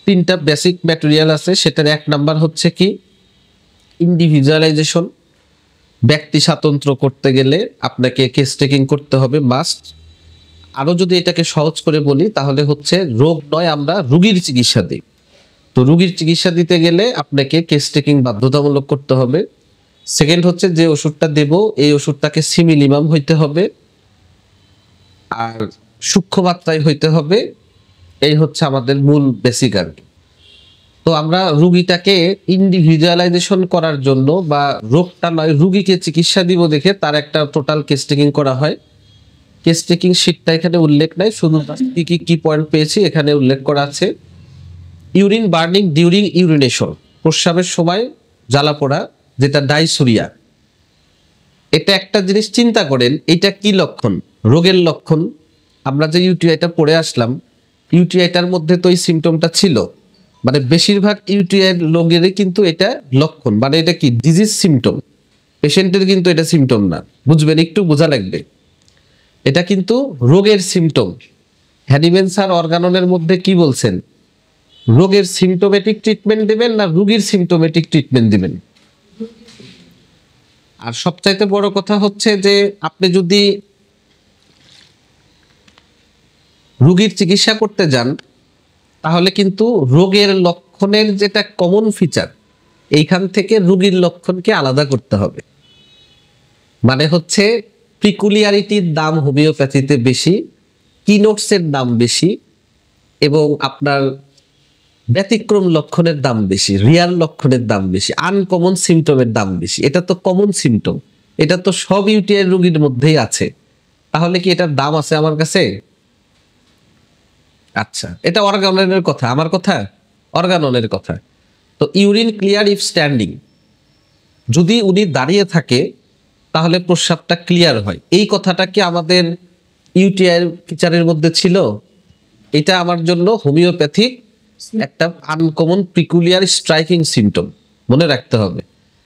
3টা বেসিক ম্যাটেরিয়াল আছে, সেটার 1 নাম্বার হচ্ছে কি ইন্ডিভিজুয়ালাইজেশন। ব্যক্তি স্বাতন্ত্র করতে গেলে আপনাকে কেস টেকিং করতে হবে মাস্ট। আরো যদি এটাকে সহজ করে বলি তাহলে হচ্ছে রোগ নয়, আমরা রোগীর চিকিৎসা দিই। তো রোগীর চিকিৎসা দিতে গেলে আপনাকে কেস টেকিং বাধ্যতামূলক করতে হবে। সেকেন্ড হচ্ছে যে ওষুধটা দেব এই ওষুধটাকে সিমিলিমাম হইতে হবে আর সূক্ষ্ম মাত্রায় হইতে হবে, এই হচ্ছে আমাদের মূল বেসিক আর কি। তো আমরা রুগীটাকে ইন্ডিভিজুয়ালাইজেশন করার জন্য বা রোগটা নয় রুগীকে চিকিৎসা দিব দেখে তার একটা টোটাল কেস টেকিং করা হয়। কেস টেকিং শীটটা এখানে উল্লেখ নাই, শুধু কি পয়েন্ট পেয়েছি এখানে উল্লেখ করা আছে। ইউরিন বার্নিং ডিউরিং ইউরিনেশন, প্রস্রাবের সময় জ্বালা পোড়া, যেটা ডাইসুরিয়া। এটা একটা জিনিস চিন্তা করেন, এটা কি লক্ষণ? রোগের লক্ষণ। আমরা যে ইউটিআইটা পড়ে আসলাম, ইউটিআইটার মধ্যে তো এই সিমটমটা ছিল, মানে বেশিরভাগ ইউটিআই রোগেরই কিন্তু এটা লক্ষণ, মানে এটা কি ডিজিজ সিমটম, পেশেন্টের কিন্তু এটা সিমটম না, বুঝবেন, একটু বোঝা লাগবে। এটা কিন্তু রোগের সিমটম। হ্যানিম্যান স্যার অর্গাননের মধ্যে কি বলছেন? রোগের সিমটোমেটিক ট্রিটমেন্ট দিবেন না রোগীর সিমটোমেটিক ট্রিটমেন্ট দিবেন? আর সবচাইতে বড় কথা হচ্ছে যে আপনি যদি রোগীর চিকিৎসা করতে যান তাহলে কিন্তু রোগের লক্ষণের যেটা কমন ফিচার, এইখান থেকে রোগীর লক্ষণকে আলাদা করতে হবে। মানে হচ্ছে পিকুলিয়ারিটির দাম হোমিওপ্যাথিতে বেশি, কিনোটসের দাম বেশি, এবং আপনার ব্যতিক্রম লক্ষণের দাম বেশি, রিয়াল লক্ষণের দাম বেশি, আনকমন সিমটমের দাম বেশি। এটা তো কমন সিমটম, এটা তো সব ইউটিআই রোগীর মধ্যেই আছে, তাহলে কি এটার দাম আছে আমার কাছে? আচ্ছা, এটা অর্গাননের কথা, আমার কথা অর্গাননের কথা। তো ইউরিন ক্লিয়ার ইফ স্ট্যান্ডিং, যদি উনি দাঁড়িয়ে থাকে তাহলে প্রস্রাবটা ক্লিয়ার হয়, এই কথাটা কি আমাদের ইউটিআই ফিচারের মধ্যে ছিল? এটা আমার জন্য হোমিওপ্যাথিক একটা আনকমন পিকুলিয়ার স্ট্রাইকিং সিমটম, মনে রাখতে হবে।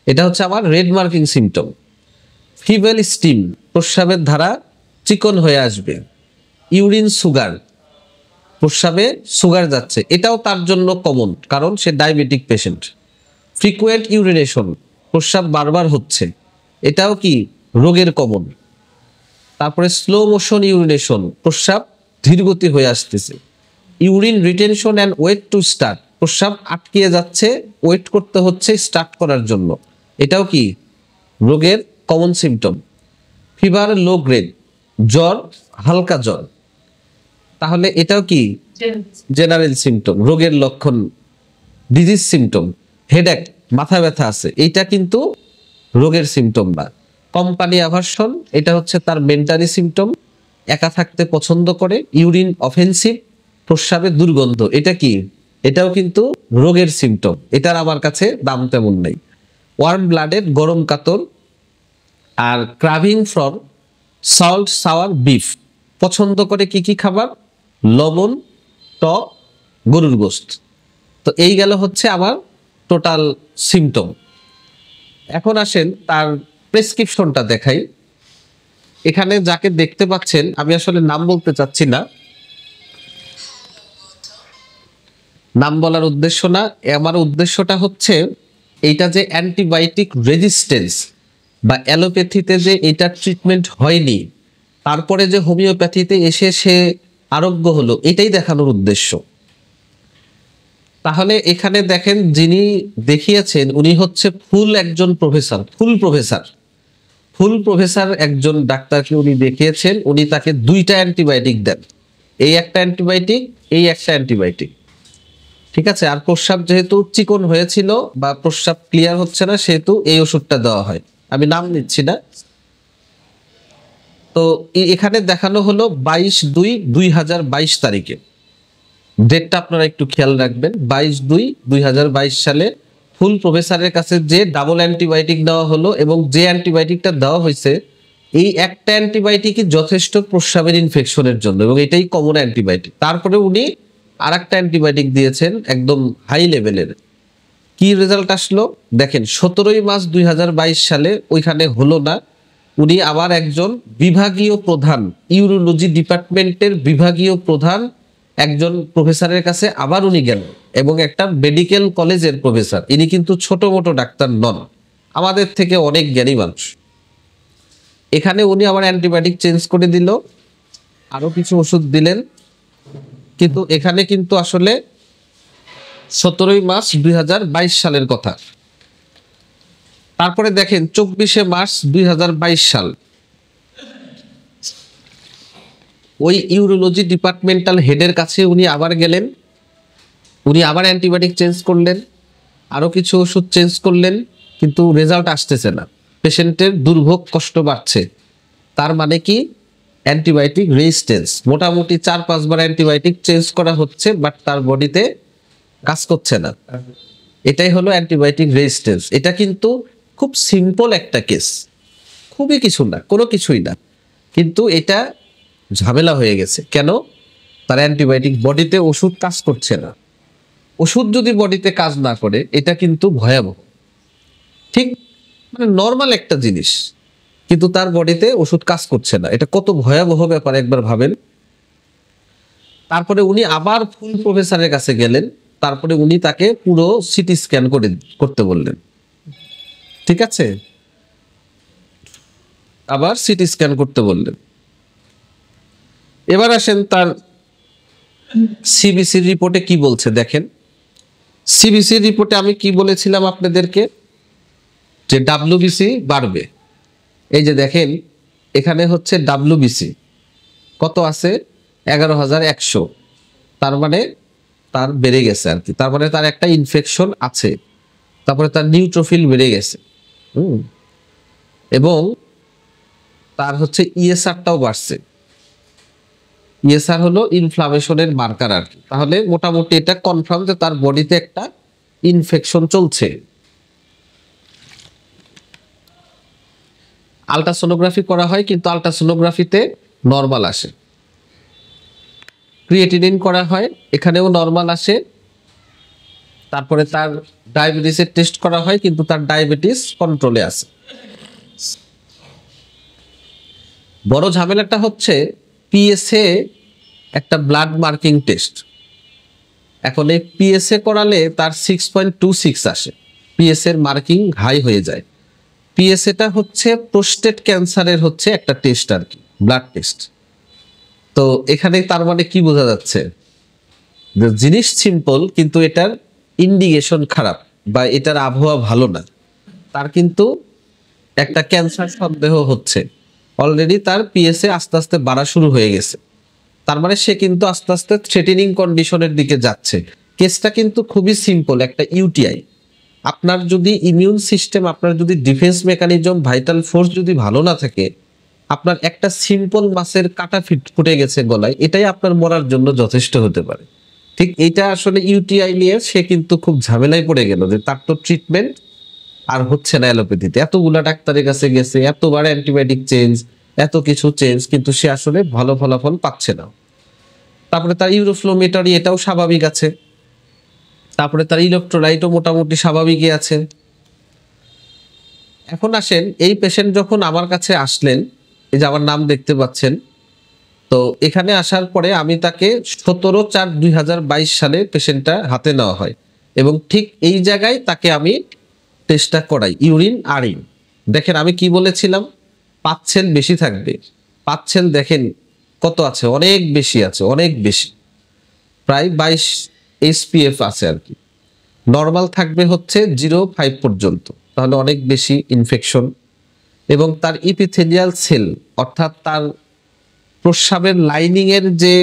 এটা হচ্ছে আমার রেড মার্কিং সিমটম। ফিবেল স্টিম, প্রস্রাবের ধারা চিকন হয়ে আসবে। ইউরিন সুগার, প্রস্রাবে সুগার যাচ্ছে, এটাও তার জন্য কমন, কারণ সে ডায়াবেটিক পেশেন্ট। ফ্রিকুয়েন্ট ইউরিনেশন, প্রস্রাব বারবার হচ্ছে, এটাও কি রোগের কমন। তারপরে স্লো মোশন ইউরিনেশন, প্রস্রাব ধীরগতি হয়ে আসতেছে। Urine retention and wait to start, প্রস্রাব আটকিয়ে যাচ্ছে, ওয়েট করতে হচ্ছে স্টার্ট করার জন্য, এটাও কি রোগের common symptom. Fever low grade, জ্বর হালকা জ্বর, তাহলে এটাও কি জেনারেল সিমটম, রোগের লক্ষণ, ডিজিজ সিমটম। হেডেক, মাথা ব্যথা আছে, এইটা কিন্তু রোগের সিমটম না। কোম্পানি অ্যাভারশন, এটা হচ্ছে তার মেন্টালি সিমটম, একা থাকতে পছন্দ করে। ইউরিন অফেন্সিভ, প্রস্রাবে দুর্গন্ধ, এটা কি? এটাও কিন্তু রোগের সিমটম, এটার আমার কাছে দাম তেমন নেই। ওয়ার্ম ব্লাডেড, গরম কাতর। আর ক্রাভিং ফ্রম সল্ট সাওয়ার বিফ, পছন্দ করে কি কি খাবার? লবণ, টক, গরুর গোশত। তো এই গেল হচ্ছে আমার টোটাল সিমটম। এখন আসেন তার প্রেসক্রিপশনটা দেখাই। এখানে যাকে দেখতে পাচ্ছেন, আমি আসলে নাম বলতে চাচ্ছি না, নাম বলার উদ্দেশ্য না, আমার উদ্দেশ্যটা হচ্ছে এইটা যে অ্যান্টিবায়োটিক রেজিস্ট্যান্স, বা অ্যালোপ্যাথিতে যে এটা ট্রিটমেন্ট হয়নি, তারপরে যে হোমিওপ্যাথিতে এসে সে আরোগ্য হলো, এটাই দেখানোর উদ্দেশ্য। তাহলে এখানে দেখেন যিনি দেখিয়েছেন উনি হচ্ছে একজন প্রফেসর, ফুল প্রফেসর একজন ডাক্তারকে উনি দেখিয়েছেন। উনি তাকে 2টা অ্যান্টিবায়োটিক দেন, এই একটা অ্যান্টিবায়োটিক, এই একটা অ্যান্টিবায়োটিক, ঠিক আছে। আর প্রস্রাব যেহেতু চিকন হয়েছিল বা প্রস্রাব ক্লিয়ার হচ্ছে না, সেহেতু এই ওষুধটা দেওয়া হয়, আমি নাম নিচ্ছি না। তো এখানে দেখানো হলো 22/2/2022 তারিখে, ডেটটা আপনারা একটু খেয়াল রাখবেন। 22/2/2022 সালে ফুল প্রফেসরের কাছে যে ডাবল অ্যান্টিবায়োটিক দেওয়া হলো, এবং যে অ্যান্টিবায়োটিকটা দেওয়া হয়েছে এই একটা অ্যান্টিবায়োটিকই যথেষ্ট প্রস্রাবের ইনফেকশনের জন্য, এবং এটাই কমন অ্যান্টিবায়োটিক। তারপরে উনি আর একটা অ্যান্টিবায়োটিক দিয়েছেন একদম হাই লেভেলের। কি রেজাল্ট আসলো দেখেন, 17 মার্চ 2022 সালে ওইখানে হলো না, উনি আবার একজন বিভাগীয় প্রধান, ইউরোলজি ডিপার্টমেন্টের বিভাগীয় প্রধান একজন প্রফেসরের কাছে আবার উনি গেলেন, এবং একটা মেডিকেল কলেজের প্রফেসর, ইনি কিন্তু ছোট মোটো ডাক্তার নন, আমাদের থেকে অনেক জ্ঞানী মানুষ। এখানে উনি আবার অ্যান্টিবায়োটিক চেঞ্জ করে দিল, আরো কিছু ওষুধ দিলেন, কিন্তু এখানে কিন্তু আসলে 17 মার্চ 2022 সালের কথা। তারপরে দেখেন 24 মার্চ 2022 সাল, ওই ইউরোলজি ডিপার্টমেন্টাল হেডের কাছে উনি আবার গেলেন, উনি আবার অ্যান্টিবায়োটিক চেঞ্জ করলেন, আরো কিছু ওষুধ চেঞ্জ করলেন, কিন্তু রেজাল্ট আসতেছে না, পেশেন্টের দুর্ভোগ কষ্ট বাড়ছে। তার মানে কি, অ্যান্টিবায়োটিক রেজিস্ট্যান্স, মোটামুটি 4-5 বার অ্যান্টিবায়োটিক চেঞ্জ করা হচ্ছে, বাট তার বডিতে কাজ করছে না, এটাই হলো অ্যান্টিবায়োটিক রেজিস্ট্যান্স। এটা কিন্তু খুব সিম্পল একটা কেস, খুবই কিছু না, কোনো কিছুই না, কিন্তু এটা ঝামেলা হয়ে গেছে। কেন? তার অ্যান্টিবায়োটিক বডিতে ওষুধ কাজ করছে না। ওষুধ যদি বডিতে কাজ না করে, এটা কিন্তু ভয়াবহ, ঠিক মানে নর্মাল একটা জিনিস, কিন্তু তার বডিতে ওষুধ কাজ করছে না, এটা কত ভয়াবহ ব্যাপার একবার ভাবেন। তারপরে উনি আবার ফুল প্রফেসরের কাছে গেলেন, তারপরে উনি তাকে পুরো সিটি স্ক্যান করতে বললেন, ঠিক আছে, আবার সিটি স্ক্যান করতে বললেন। এবার আসেন তার সিবিসির রিপোর্টে কি বলছে দেখেন। সিবিসির রিপোর্টে আমি কি বলেছিলাম আপনাদেরকে, যে ডাব্লিউবিসি বাড়বে। এই যে দেখেন এখানে হচ্ছে ডাব্লিউবিসি কত আছে, 11,100, তার মানে তার বেড়ে গেছে আর কি, তার মানে তার একটা ইনফেকশন আছে। তারপরে তার নিউট্রোফিল বেড়ে গেছে, এবং তার হচ্ছে ইএসআরটাও বাড়ছে। ইএসআর হলো ইনফ্লামেশনের মার্কার আর কি। তাহলে মোটামুটি এটা কনফার্ম যে তার বডিতে একটা ইনফেকশন চলছে। আলট্রাসোনোগ্রাফি করা হয়, কিন্তু আলট্রাসোনোগ্রাফিতে নরমাল আসে। ক্রিয়েটিনিন করা হয়, এখানেও নরমাল আসে। তারপরে তার ডায়াবেটিসের টেস্ট করা হয়, কিন্তু তার ডায়াবেটিস কন্ট্রোলে আছে। বড় ঝামেলাটা হচ্ছে পিএসএ একটা ব্লাড মার্কিং টেস্ট। এখন এই পিএসএ করালে তার 6.26 আসে, পিএসএর মার্কিং হাই হয়ে যায়। পিএসএটা হচ্ছে প্রোস্টেট ক্যান্সারের হচ্ছে একটা টেস্ট আর কি, ব্লাড টেস্ট। তো এখানে তার মানে কি বোঝা যাচ্ছে, যে জিনিস সিম্পল কিন্তু এটার ইন্ডিকেশন খারাপ, বা এটার আবহাওয়া ভালো না, তার কিন্তু একটা ক্যান্সার সন্দেহ হচ্ছে। অলরেডি তার পিএসএ আস্তে আস্তে বাড়া শুরু হয়ে গেছে, তার মানে সে কিন্তু আস্তে আস্তে থ্রেটেনিং কন্ডিশনের দিকে যাচ্ছে। কেসটা কিন্তু খুবই সিম্পল, একটা ইউটিআই। আপনার যদি ইমিউন সিস্টেম, আপনার যদি ডিফেন্স মেকানিজম, ভাইটাল ফোর্স যদি ভালো না থাকে, আপনার একটা সিম্পল মাসের কাটা ফুটে গেছে গলায়, এটাই আপনার মরার জন্য যথেষ্ট হতে পারে। ঠিক এইটা আসলে ইউটিআই নিয়ে সে কিন্তু খুব ঝামেলায় পড়ে গেল, যে তার তো ট্রিটমেন্ট আর হচ্ছে না অ্যালোপ্যাথিতে। এতগুলা ডাক্তারের কাছে গেছে, এতবার অ্যান্টিবায়োটিক চেঞ্জ, এত কিছু চেঞ্জ, কিন্তু সে আসলে ভালো ফলাফল পাচ্ছে না। তারপরে তার ইউরোফ্লোমেটরি এটাও স্বাভাবিক আছে, তারপরে তার ইলেকট্রোলাইটও মোটামুটি স্বাভাবিকই আছে। এখন আসেন, এই পেশেন্ট যখন আমার কাছে আসলেন, এই যে আমার নাম দেখতে পাচ্ছেন, তো এখানে আসার পরে আমি তাকে 17/4/2022 সালে পেশেন্টটা হাতে নেওয়া হয়, এবং ঠিক এই জায়গায় তাকে আমি টেস্টটা করাই, ইউরিন আরিন, দেখেন আমি কি বলেছিলাম, পাচ্ছেন বেশি থাকবে, পাচ্ছেন দেখেন কত আছে, অনেক বেশি আছে, অনেক বেশি, প্রায় 22 SPF আছে আর কি। নর্মাল থাকবে হচ্ছে 0.5 পর্যন্ত, তাহলে অনেক বেশি ইনফেকশন। এবং তার ইপিথেলিয়াল সেল অর্থাৎ তার প্রস্রাবের লাইনিং এর যে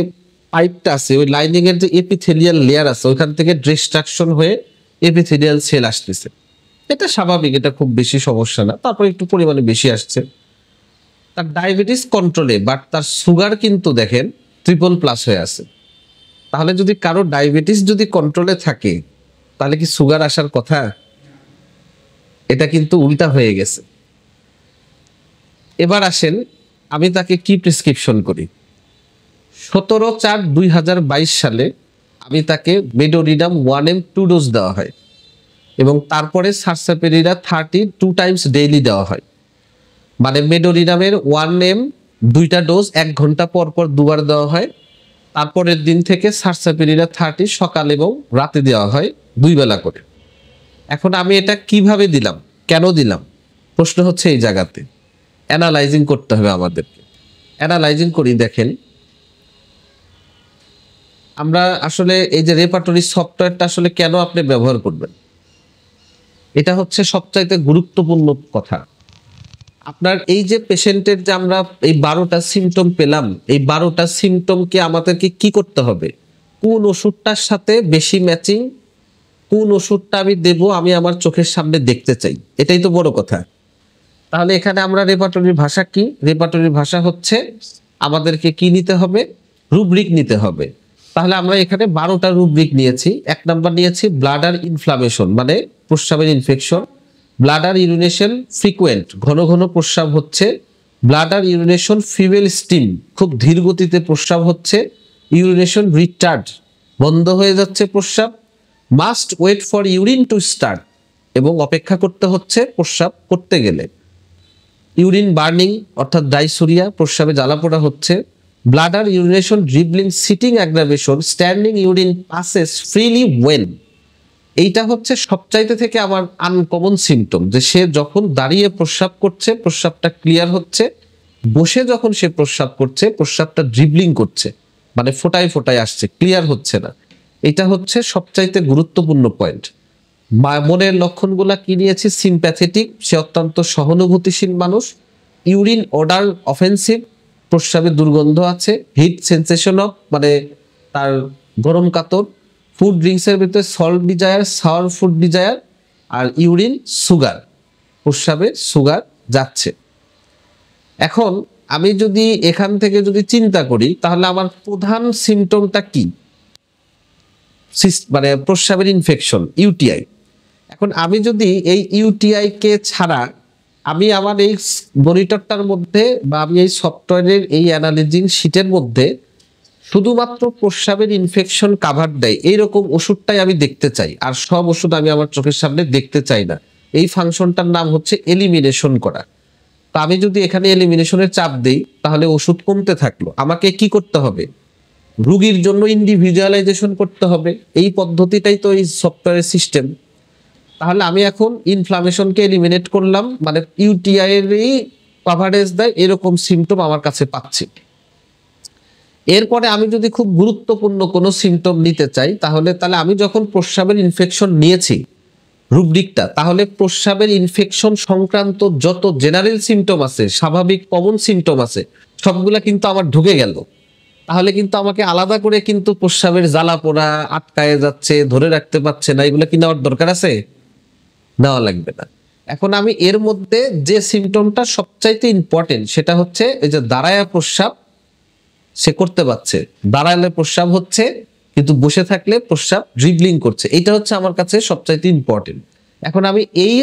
পাইপটা আছে, ওই লাইনিং এর যে এপিথেলিয়াল লেয়ার আছে ওইখান থেকে ডিস্ট্রাকশন হয়ে এপিথেলিয়াল সেল আসতেছে। এটা স্বাভাবিক, এটা খুব বেশি সমস্যা না, তারপর একটু পরিমাণে বেশি আসছে। তার ডায়াবেটিস কন্ট্রোলে, বাট তার সুগার কিন্তু দেখেন 3++ হয়ে আছে। তাহলে যদি কারো ডায়াবেটিস যদি কন্ট্রোলে থাকে তাহলে কি সুগার আসার কথা? এটা কিন্তু উল্টা হয়ে গেছে। এবার আসেন আমি তাকে কি প্রেসক্রিপশন করি। 17/4/2022 সালে আমি তাকে মেডোরিনাম 1M 2 ডোজ দেওয়া হয় এবং তারপরে সারসাপেরিনা 32 টাইমস ডেইলি দেওয়া হয়। মানে মেডোরিনামের 1M 2টা ডোজ 1 ঘন্টা পর পর 2বার দেওয়া হয়। তারপরের দিন থেকে সারসাপেরিনা 30 সকাল এবং রাতে দেওয়া হয় 2 বেলা করে। এখন আমি এটা কিভাবে দিলাম, কেন দিলাম, প্রশ্ন হচ্ছে এই জায়গাতে। অ্যানালাইজিং করতে হবে আমাদেরকে। অ্যানালাইজিং করি, দেখেন আমরা আসলে এই যে রেপার্টরি সফটওয়্যারটা আসলে কেন আপনি ব্যবহার করবেন, এটা হচ্ছে সবচাইতে গুরুত্বপূর্ণ কথা। আপনার এই যে পেশেন্টের যে আমরা এই 12টা সিমটম পেলাম, এই 12টা সিমটমকে আমাদেরকে কি করতে হবে, কোন ওষুধটার সাথে বেশি ম্যাচিং, কোন ওষুধটা আমি দেব আমি আমার চোখের সামনে দেখতে চাই, এটাই তো বড় কথা। তাহলে এখানে আমরা রেপার্টরির ভাষা কি, রেপার্টরির ভাষা হচ্ছে আমাদেরকে কি নিতে হবে, রুব্রিক নিতে হবে। তাহলে আমরা এখানে 12টা রুব্রিক নিয়েছি। 1 নাম্বার নিয়েছি ব্লাডার ইনফ্লামেশন, মানে প্রস্রাবের ইনফেকশন। ব্লাডার ইউরিনেশন ফ্রিকুয়েন্ট, ঘন ঘন প্রস্রাব হচ্ছে। ব্লাডার ইউরিনেশন ফিমেল স্টিম, খুব ধীর গতিতে প্রস্রাব হচ্ছে। ইউরিনেশন রিটার্ড, বন্ধ হয়ে যাচ্ছে প্রস্রাব। Must wait for urine to start, এবং অপেক্ষা করতে হচ্ছে প্রস্রাব করতে গেলে। ইউরিন বার্নিং অর্থাৎ ডাইসুরিয়া, প্রস্রাবে জ্বালাপোড়া হচ্ছে। Bladder urination dribbling sitting aggravation, standing urine passes freely when. এইটা হচ্ছে সবচাইতে থেকে আমার আনকমন সিমটম, যে সে যখন দাঁড়িয়ে প্রস্রাব করছে প্রস্রাবটা ক্লিয়ার হচ্ছে, বসে যখন সে প্রস্রাব করছে প্রস্রাবটা ড্রিবলিং করছে, মানে ফোটায় ফোটায় আসছে, ক্লিয়ার হচ্ছে না। এটা হচ্ছে সবচাইতে গুরুত্বপূর্ণ পয়েন্ট। মনের লক্ষণগুলা কি নিয়েছি, সিম্প্যাথেটিক, সে অত্যন্ত সহানুভূতিশীল মানুষ। ইউরিন অডার অফেন্সিভ, প্রস্রাবে দুর্গন্ধ আছে। হিট সেন্সেশন অফ, মানে তার গরম কাতর। ফুড ড্রিঙ্কসের ভিতরে salt desire, sour food desire. আর ইউরিন সুগার, প্রস্রাবে সুগার যাচ্ছে। এখন আমি যদি এখান থেকে যদি চিন্তা করি তাহলে আমার প্রধান সিমটমটা কি, মানে প্রস্রাবের ইনফেকশন, ইউটিআই। এখন আমি যদি এই ইউটিআই কে ছাড়া আমি আমার এই মনিটরটার মধ্যে বা আমি এই সফটওয়্যারের এই অ্যানালাইজিং শিটের মধ্যে শুধুমাত্র প্রস্রাবের ইনফেকশন কাভার দেয় এইরকম ওষুধটাই আমি দেখতে চাই, আর সব ওষুধ আমি আমার চোখের সামনে দেখতে চাই না। এই ফাংশনটার নাম হচ্ছে এলিমিনেশন করা। তা আমি যদি এখানে এলিমিনেশনের চাপ দেই তাহলে ওষুধ কমতে থাকলো। আমাকে কি করতে হবে, রোগীর জন্য ইন্ডিভিজুয়ালাইজেশন করতে হবে। এই পদ্ধতিটাই তো এই সফটওয়্যারের সিস্টেম। তাহলে আমি এখন ইনফ্লামেশনকে এলিমিনেট করলাম, মানে ইউটিআই এরই কভারেজ দেয় এরকম সিমটম আমার কাছে পাচ্ছি। এরপরে আমি যদি খুব গুরুত্বপূর্ণ কোনো সিমটম নিতে চাই তাহলে আমি যখন প্রস্রাবের ইনফেকশন নিয়েছি রুব্রিকটা, তাহলে প্রস্রাবের ইনফেকশন সংক্রান্ত যত জেনারেল সিমটম আছে, স্বাভাবিক কমন সিমটম আছে, সবগুলা কিন্তু আমার ঢুকে গেল। তাহলে কিন্তু আমাকে আলাদা করে কিন্তু প্রস্রাবের জ্বালা পোড়া, আটকায় যাচ্ছে, ধরে রাখতে পারছে না, এগুলো কি নেওয়ার দরকার আছে? নেওয়া লাগবে না। এখন আমি এর মধ্যে যে সিমটমটা সবচাইতে ইম্পর্টেন্ট সেটা হচ্ছে এই যে দাঁড়ায়া প্রস্রাব সে করতে পারছে, দাঁড়ালে প্রস্রাব হচ্ছে, কিন্তু বসে থাকলে প্রস্রাব ড্রিবলিং করছে। এটা হচ্ছে আমার কাছে সবচাইতে ইম্পর্টেন্ট। এখন আমি এই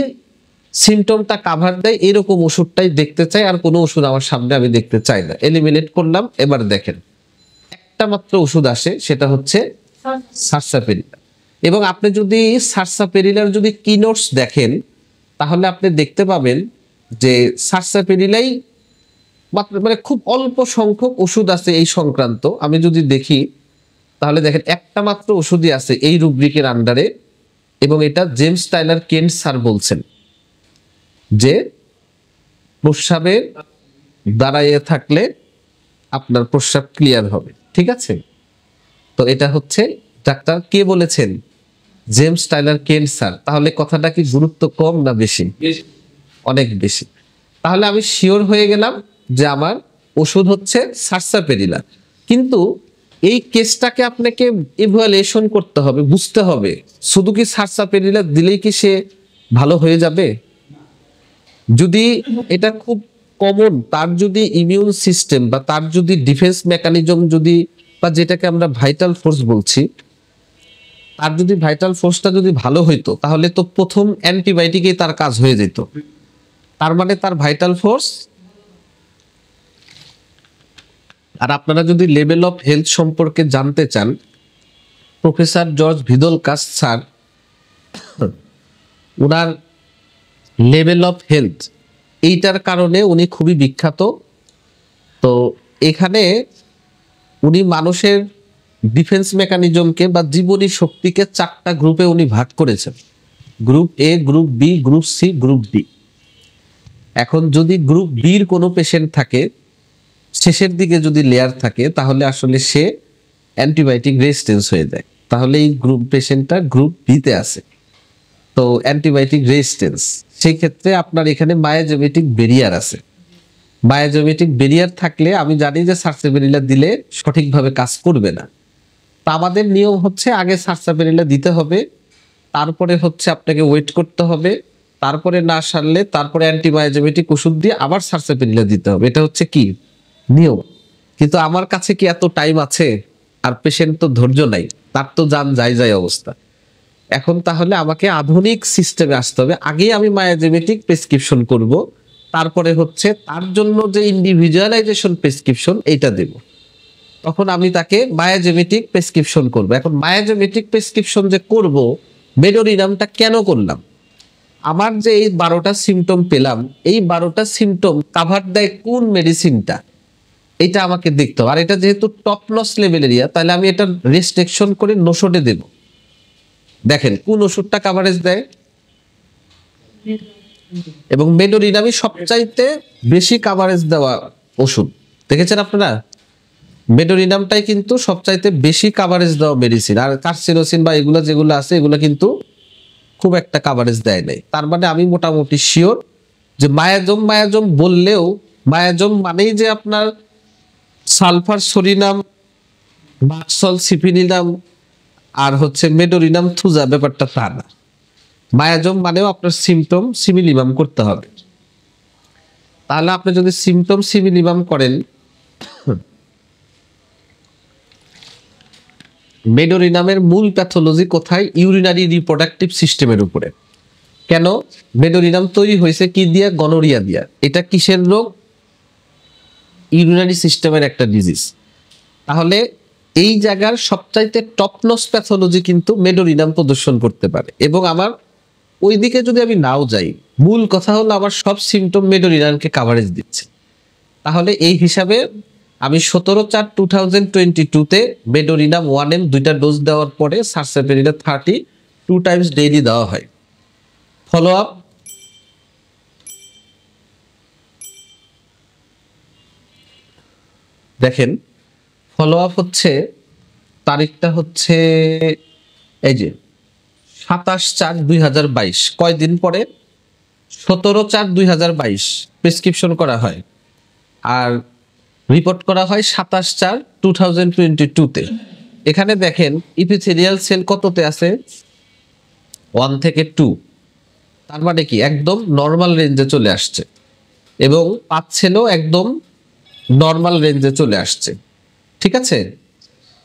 সিমটমটা কাভার দেয় এরকম ওষুধটাই দেখতে চাই, আর কোনো ওষুধ আমার সামনে আমি দেখতে চাই না। এলিমিনেট করলাম। এবার দেখেন একটা মাত্র ওষুধ আসে, সেটা হচ্ছে সারসাপেরিনা। এবং আপনি যদি সারসাপেরিনার যদি কিনোটস দেখেন তাহলে আপনি দেখতে পাবেন যে সারসাপেরিনাই মাত্র, মানে খুব অল্প সংখ্যক ওষুধ আছে এই সংক্রান্ত। আমি যদি দেখি তাহলে দেখেন একটা মাত্র ওষুধই আছে এই রুব্রিকের আন্ডারে, এবং এটা জেমস টাইলার কেন্ট স্যার বলছেন যে প্রস্রাবে দাঁড়াইয়ে থাকলে আপনার প্রস্রাব ক্লিয়ার হবে, ঠিক আছে? তো এটা হচ্ছে ডাক্তার কে বলেছেন? James Tyler Kent sir. তাহলে কথাটা কি গুরুত্ব কম না বেশি? অনেক বেশি। তাহলে আমি শিওর হয়ে গেলাম যে আমার ওষুধ হচ্ছে সারসাপেরিলা। কিন্তু এই কেসটাকে আপনাকে ইভ্যালুয়েশন করতে হবে, বুঝতে হবে শুধু কি সারসাপেরিলা দিলেই কি সে ভালো হয়ে যাবে? যদি এটা খুব কমন, তার যদি ইমিউন সিস্টেম বা তার যদি ডিফেন্স মেকানিজম যদি, বা যেটাকে আমরা ভাইটাল ফোর্স বলছি, তার যদি ভাইটাল ফোর্সটা যদি ভালো হইতো তাহলে তো প্রথম অ্যান্টিবায়োটিকেই তার কাজ হয়ে যেত। তার মানে তার ভাইটাল ফোর্স। আর আপনারা যদি লেভেল অফ হেলথ সম্পর্কে জানতে চান, প্রফেসর জর্জ ভিদলকাস স্যার, ওনার লেভেল অফ হেলথ এইটার কারণে উনি খুবই বিখ্যাত। তো এখানে উনি মানুষের ডিফেন্স মেকানিজমকে বা জীবনী শক্তিকে 4টা গ্রুপে উনি ভাগ করেছেন। Group A, group B, group C, group D. এখন যদি গ্রুপ বির কোনো পেশেন্ট থাকে, শেষের দিকে যদি লেয়ার থাকে, তাহলে আসলে সে অ্যান্টিবায়োটিক রেজিস্ট্যান্স হয়ে যায়। তাহলে এই গ্রুপ পেশেন্টটা গ্রুপ বিতে আছে, তো অ্যান্টিবায়োটিক রেজিস্ট্যান্স। সেই ক্ষেত্রে আপনার এখানে মায়োজেমেটিক ব্যারিয়ার আছে। মায়োজেমেটিক ব্যারিয়ার থাকলে আমি জানি যে সারসাপেরিলা দিলে সঠিকভাবে কাজ করবে না। তা আমাদের নিয়ম হচ্ছে আগে সারসাপেরিলা দিতে হবে, তারপরে হচ্ছে আপনাকে ওয়েট করতে হবে, তারপরে না সারলে তারপরে অ্যান্টিমায়োজেমেটিক ওষুধ দিয়ে আবার সারসাপেরিলা দিতে হবে। এটা হচ্ছে কি নিয়ম। কিন্তু আমার কাছে কি এত টাইম আছে? আর পেশেন্ট তো ধৈর্য নাই, তার তো যান যায় যায় অবস্থা। এখন তাহলে আমাকে আধুনিক সিস্টেমে আসতে হবে। আগে আমি মায়োজেমেটিক প্রেসক্রিপশন করব, তারপরে হচ্ছে তার জন্য যে ইন্ডিভিজুয়ালাইজেশন প্রেসক্রিপশন এইটা দেব। তখন আমি তাকে মায়োজেমেটিক প্রেসক্রিপশন করব। এখন মায়োজেমেটিক প্রেসক্রিপশন যে করব, মেডোরিনামটা কেন করলাম? আমার যে এই 12টা সিমটম পেলাম, এই 12টা সিমটম কাভার দেয় কোন মেডিসিনটা, এটা আমাকে দেখতে হবে। আর এটা যেহেতু টপ নচ লেভেল এরিয়া, তাহলে আমি এটা রেস্ট্রিকশন করে নোশোডে দেব। দেখেন কোন ওষুধটা কাভারেজ দেয়, এবং মেডোরিনামই সবচাইতে বেশি কাভারেজ দেওয়া ওষুধ। দেখেছেন আপনারা? মেডোরিনামটাই কিন্তু সবচাইতে বেশি কাভারেজ দেওয়া মেডিসিন। আর কার্সিনোসিন বা এগুলো যেগুলো আছে, এগুলো কিন্তু খুব একটা কাভারেজ দেয় নাই। তার মানে আমি মোটামুটি শিওর যে মায়াজম বললেও, মায়াজম মানেই যে আপনার সালফার সরিনাম, মাক্সল সিফিনিনাম আর হচ্ছে মেডোরিনাম থুজা, ব্যাপারটা তা না। মায়াজম মানেও আপনার সিমটম সিমিলিমাম করতে হবে। তাহলে আপনি যদি সিমটম সিমিলিমাম করেন, মেডোরিনামের মূল প্যাথোলজি কোথায়? ইউরিনারি রিপ্রোডাক্টিভ সিস্টেমের উপরে। কেন? মেডোরিনাম তৈরি হয়েছে কি দিয়া? গনোরিয়া দিয়া। এটা কিসের রোগ? ইউরিনারি সিস্টেমের একটা ডিজিজ। তাহলে এই জায়গার সবচাইতে টপনস প্যাথোলজি কিন্তু মেডোরিনাম প্রদর্শন করতে পারে। এবং আমার ওইদিকে যদি আমি নাও যাই, মূল কথা হলো আমার সব সিমটম মেডোরিনামকে কাভারেজ দিচ্ছে। তাহলে এই হিসাবে আমি 17/4/2022-তে মেডোরিনাম 1M 2টা ডোজ দেওয়ার পরে সারসাপেরিলা 30 2 টাইমস ডেইলি দেওয়া হয়। ফলো আপ, দেখেন ফলো আপ হচ্ছে, তারিখটা হচ্ছে এই যে 27/4/2022। কয়দিন পরে? 17/4/2022 প্রেসক্রিপশন করা হয়, আর রিপোর্ট করা হয় 27/4/2022-তে। এখানে দেখেন ইপিথেলিয়াল সেল কততে আছে? 1 থেকে 2। তার মানে কি একদম নর্মাল রেঞ্জে চলে আসছে, এবং পাচ্ছেনও একদম নর্মাল রেঞ্জে চলে আসছে, ঠিক আছে?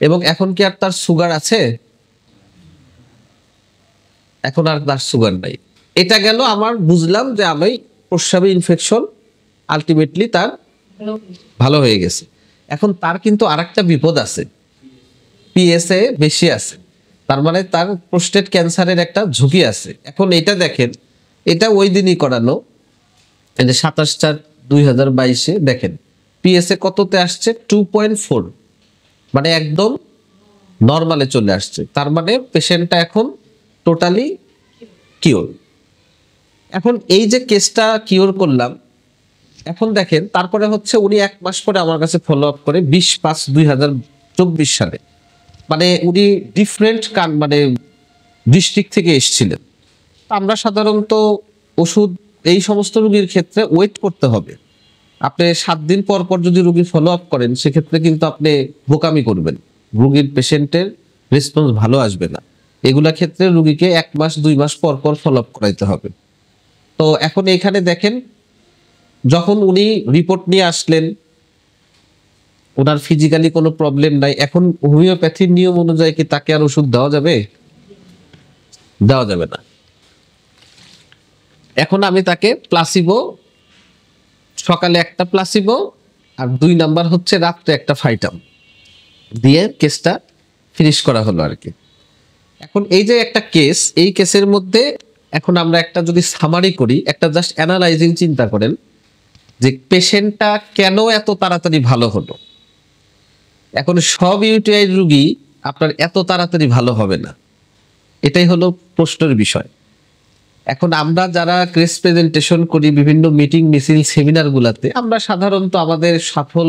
এবং এখন কি আর তার সুগার আছে? এখন আর তার সুগার নাই। এটা গেল আমার, বুঝলাম যে আমি প্রস্রাবে ইনফেকশন আলটিমেটলি তার ভালো হয়ে গেছে। এখন তার কিন্তু আরেকটা বিপদ আছে, পিএসএ বেশি আছে, তার মানে তার প্রোস্টেট ক্যান্সারের একটা ঝুঁকি আছে। এখন এটা দেখেন, এটা ওই দিনই করানো, এই যে 27/4/2022-এ দেখেন পিএসএ কততে আসছে? 2.4, মানে একদম নর্মালে চলে আসছে। তার মানে পেশেন্টটা এখন টোটালি কিওর। এখন এই যে কেসটা কিওর করলাম, এখন দেখেন তারপরে হচ্ছে উনি 1 মাস পরে আমার কাছে ফলো আপ করে 20/5/2024 সালে, মানে উনি ডিফারেন্ট মানে ডিস্ট্রিক্ট থেকে এসেছিলেন। আমরা সাধারণত ওষুধ এই সমস্ত রোগীর ক্ষেত্রে ওয়েট করতে হবে। আপনি 7 দিন পর পর যদি রোগী ফলো আপ করেন সেক্ষেত্রে কিন্তু আপনি বোকামি করবেন, রোগীর পেশেন্টের রেসপন্স ভালো আসবে না। এগুলা ক্ষেত্রে রোগীকে 1 মাস 2 মাস পর পর ফলো আপ করাইতে হবে। তো এখন এখানে দেখেন, যখন উনি রিপোর্ট নিয়ে আসলেন ওনার ফিজিক্যালি কোনো প্রবলেম নাই, এখন হোমিওপ্যাথির নিয়ম অনুযায়ী কি তাকে আর ওষুধ দেওয়া যাবে? দেওয়া যাবে না। এখন আমি তাকে প্লাসিবো, সকালে একটা প্লাসিবো আর 2 নাম্বার হচ্ছে রাত্রে একটা ফাইটাম দিয়ে কেসটা ফিনিশ করা হলো আর কি। এখন এই যে একটা কেস, এই কেসের মধ্যে এখন আমরা একটা যদি সামারি করি, একটা জাস্ট অ্যানালাইজিং চিন্তা করেন যে পেশেন্টটা কেন এত তাড়াতাড়ি ভালো হলো। এখন সব ইউটিআই রোগী আপনার এত তাড়াতাড়ি ভালো হবে না, এটাই হলো প্রশ্নের বিষয়। এখন আমরা যারা কেস প্রেজেন্টেশন করি বিভিন্ন মিটিং মিছিল সেমিনার গুলাতে, আমরা সাধারণত আমাদের সফল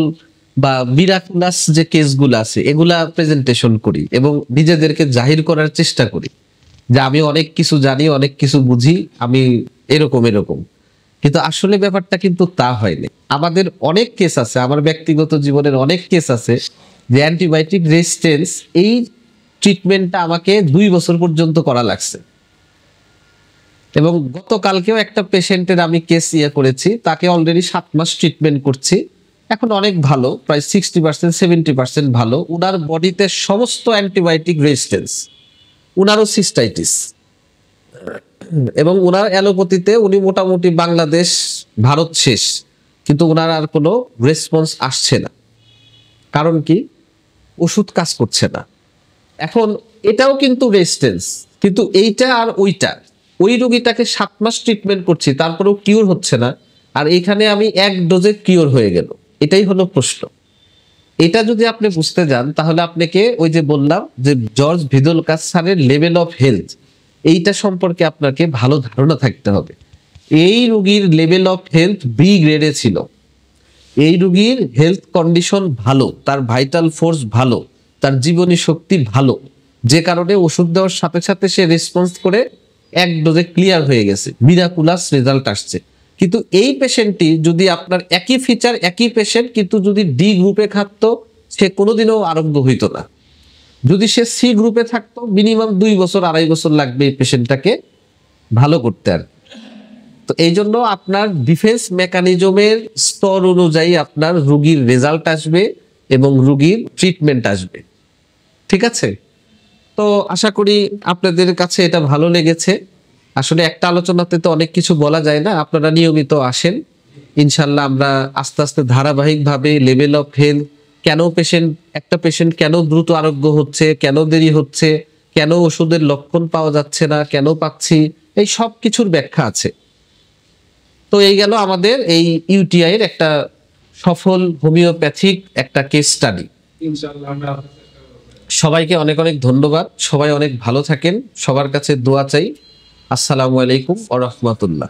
বা মিরাকুলাস যে কেসগুলো আছে এগুলা প্রেজেন্টেশন করি এবং নিজেদেরকে জাহির করার চেষ্টা করি যে আমি অনেক কিছু জানি, অনেক কিছু বুঝি, আমি এরকম এরকম। কিন্তু আসলে ব্যাপারটা কিন্তু তা হয়নি। আমাদের অনেক কেস আছে, আমার ব্যক্তিগত জীবনের অনেক কেস আছে যে অ্যান্টিবায়োটিক রেজিস্ট্যান্স, এই ট্রিটমেন্টটা আমাকে 2 বছর পর্যন্ত করা লাগছে। এবং গতকালকেও একটা পেশেন্টের আমি কেস করেছি, তাকে অলরেডি 7 মাস ট্রিটমেন্ট করছি, এখন অনেক ভালো, প্রায় 60% 70% ভালো। উনার বডিতে সমস্ত অ্যান্টিবায়োটিক রেজিস্ট্যান্স, উনারও সিস্টাইটিস, এবং উনার অ্যালোপ্যাথিতে উনি মোটামুটি বাংলাদেশ ভারত শেষ, কিন্তু উনার আর কোনো রেসপন্স আসছে না। কারণ কি? ওষুধ কাজ করছে না। এখন এটাও কিন্তু রেজিস্ট্যান্স, কিন্তু এইটা আর ওইটা, ওই রোগীটাকে 7 মাস ট্রিটমেন্ট করছি তারপরেও কিওর হচ্ছে না, আর এইখানে আমি 1 ডোজে কিওর হয়ে গেল। এটাই হলো প্রশ্ন। এটা যদি আপনি বুঝতে যান তাহলে আপনাকে ওই যে বললাম যে জর্জ ভিদোলকাস স্যারের লেভেল অফ হেলথ, এইটা সম্পর্কে আপনাকে ভালো ধারণা থাকতে হবে। এই রোগীর লেভেল অফ হেলথ বি গ্রেডে ছিল, এই রোগীর হেলথ কন্ডিশন ভালো, তার ভাইটাল ফোর্স ভালো, তার জীবনী শক্তি ভালো, যে কারণে ওষুধ দেওয়ার সাথে সাথে সে রেসপন্স করে 1 ডোজে ক্লিয়ার হয়ে গেছে, মিরাকুলাস রেজাল্ট আসছে। কিন্তু এই পেশেন্টটি যদি আপনার একই ফিচার একই পেশেন্ট কিন্তু যদি ডি গ্রুপে থাকতো সে কোনোদিনও আরোগ্য হইতো না। যদি সে সি গ্রুপে থাকতো মিনিমাম 2 বছর 2.5 বছর লাগবে এই পেশেন্টটাকে ভালো করতে। আর তো এই জন্য আপনার ডিফেন্স মেকানিজমের স্তর অনুযায়ী আপনার রোগীর রেজাল্ট আসবে এবং রোগীর ট্রিটমেন্ট আসবে। ঠিক আছে? তো আশা করি আপনাদের কাছে এটা ভালো লেগেছে। আসলে একটা আলোচনাতে তো অনেক কিছু বলা যায় না, আপনারা নিয়মিত আসেন, ইনশাল্লাহ আমরা আস্তে আস্তে ধারাবাহিকভাবে লেভেল অফ হেলথ, কেন একটা পেশেন্ট কেন দ্রুত আরোগ্য হচ্ছে, কেন দেরি হচ্ছে, কেন ওষুধের লক্ষণ পাওয়া যাচ্ছে না, কেন পাচ্ছি, এই সব কিছুর ব্যাখ্যা আছে। তো এই গেল আমাদের এই ইউটিআই এর একটা সফল হোমিওপ্যাথিক একটা কেস স্টাডি। সবাইকে অনেক অনেক ধন্যবাদ, সবাই অনেক ভালো থাকেন, সবার কাছে দোয়া চাই। আসসালামু আলাইকুম ওয়া রাহমাতুল্লাহ।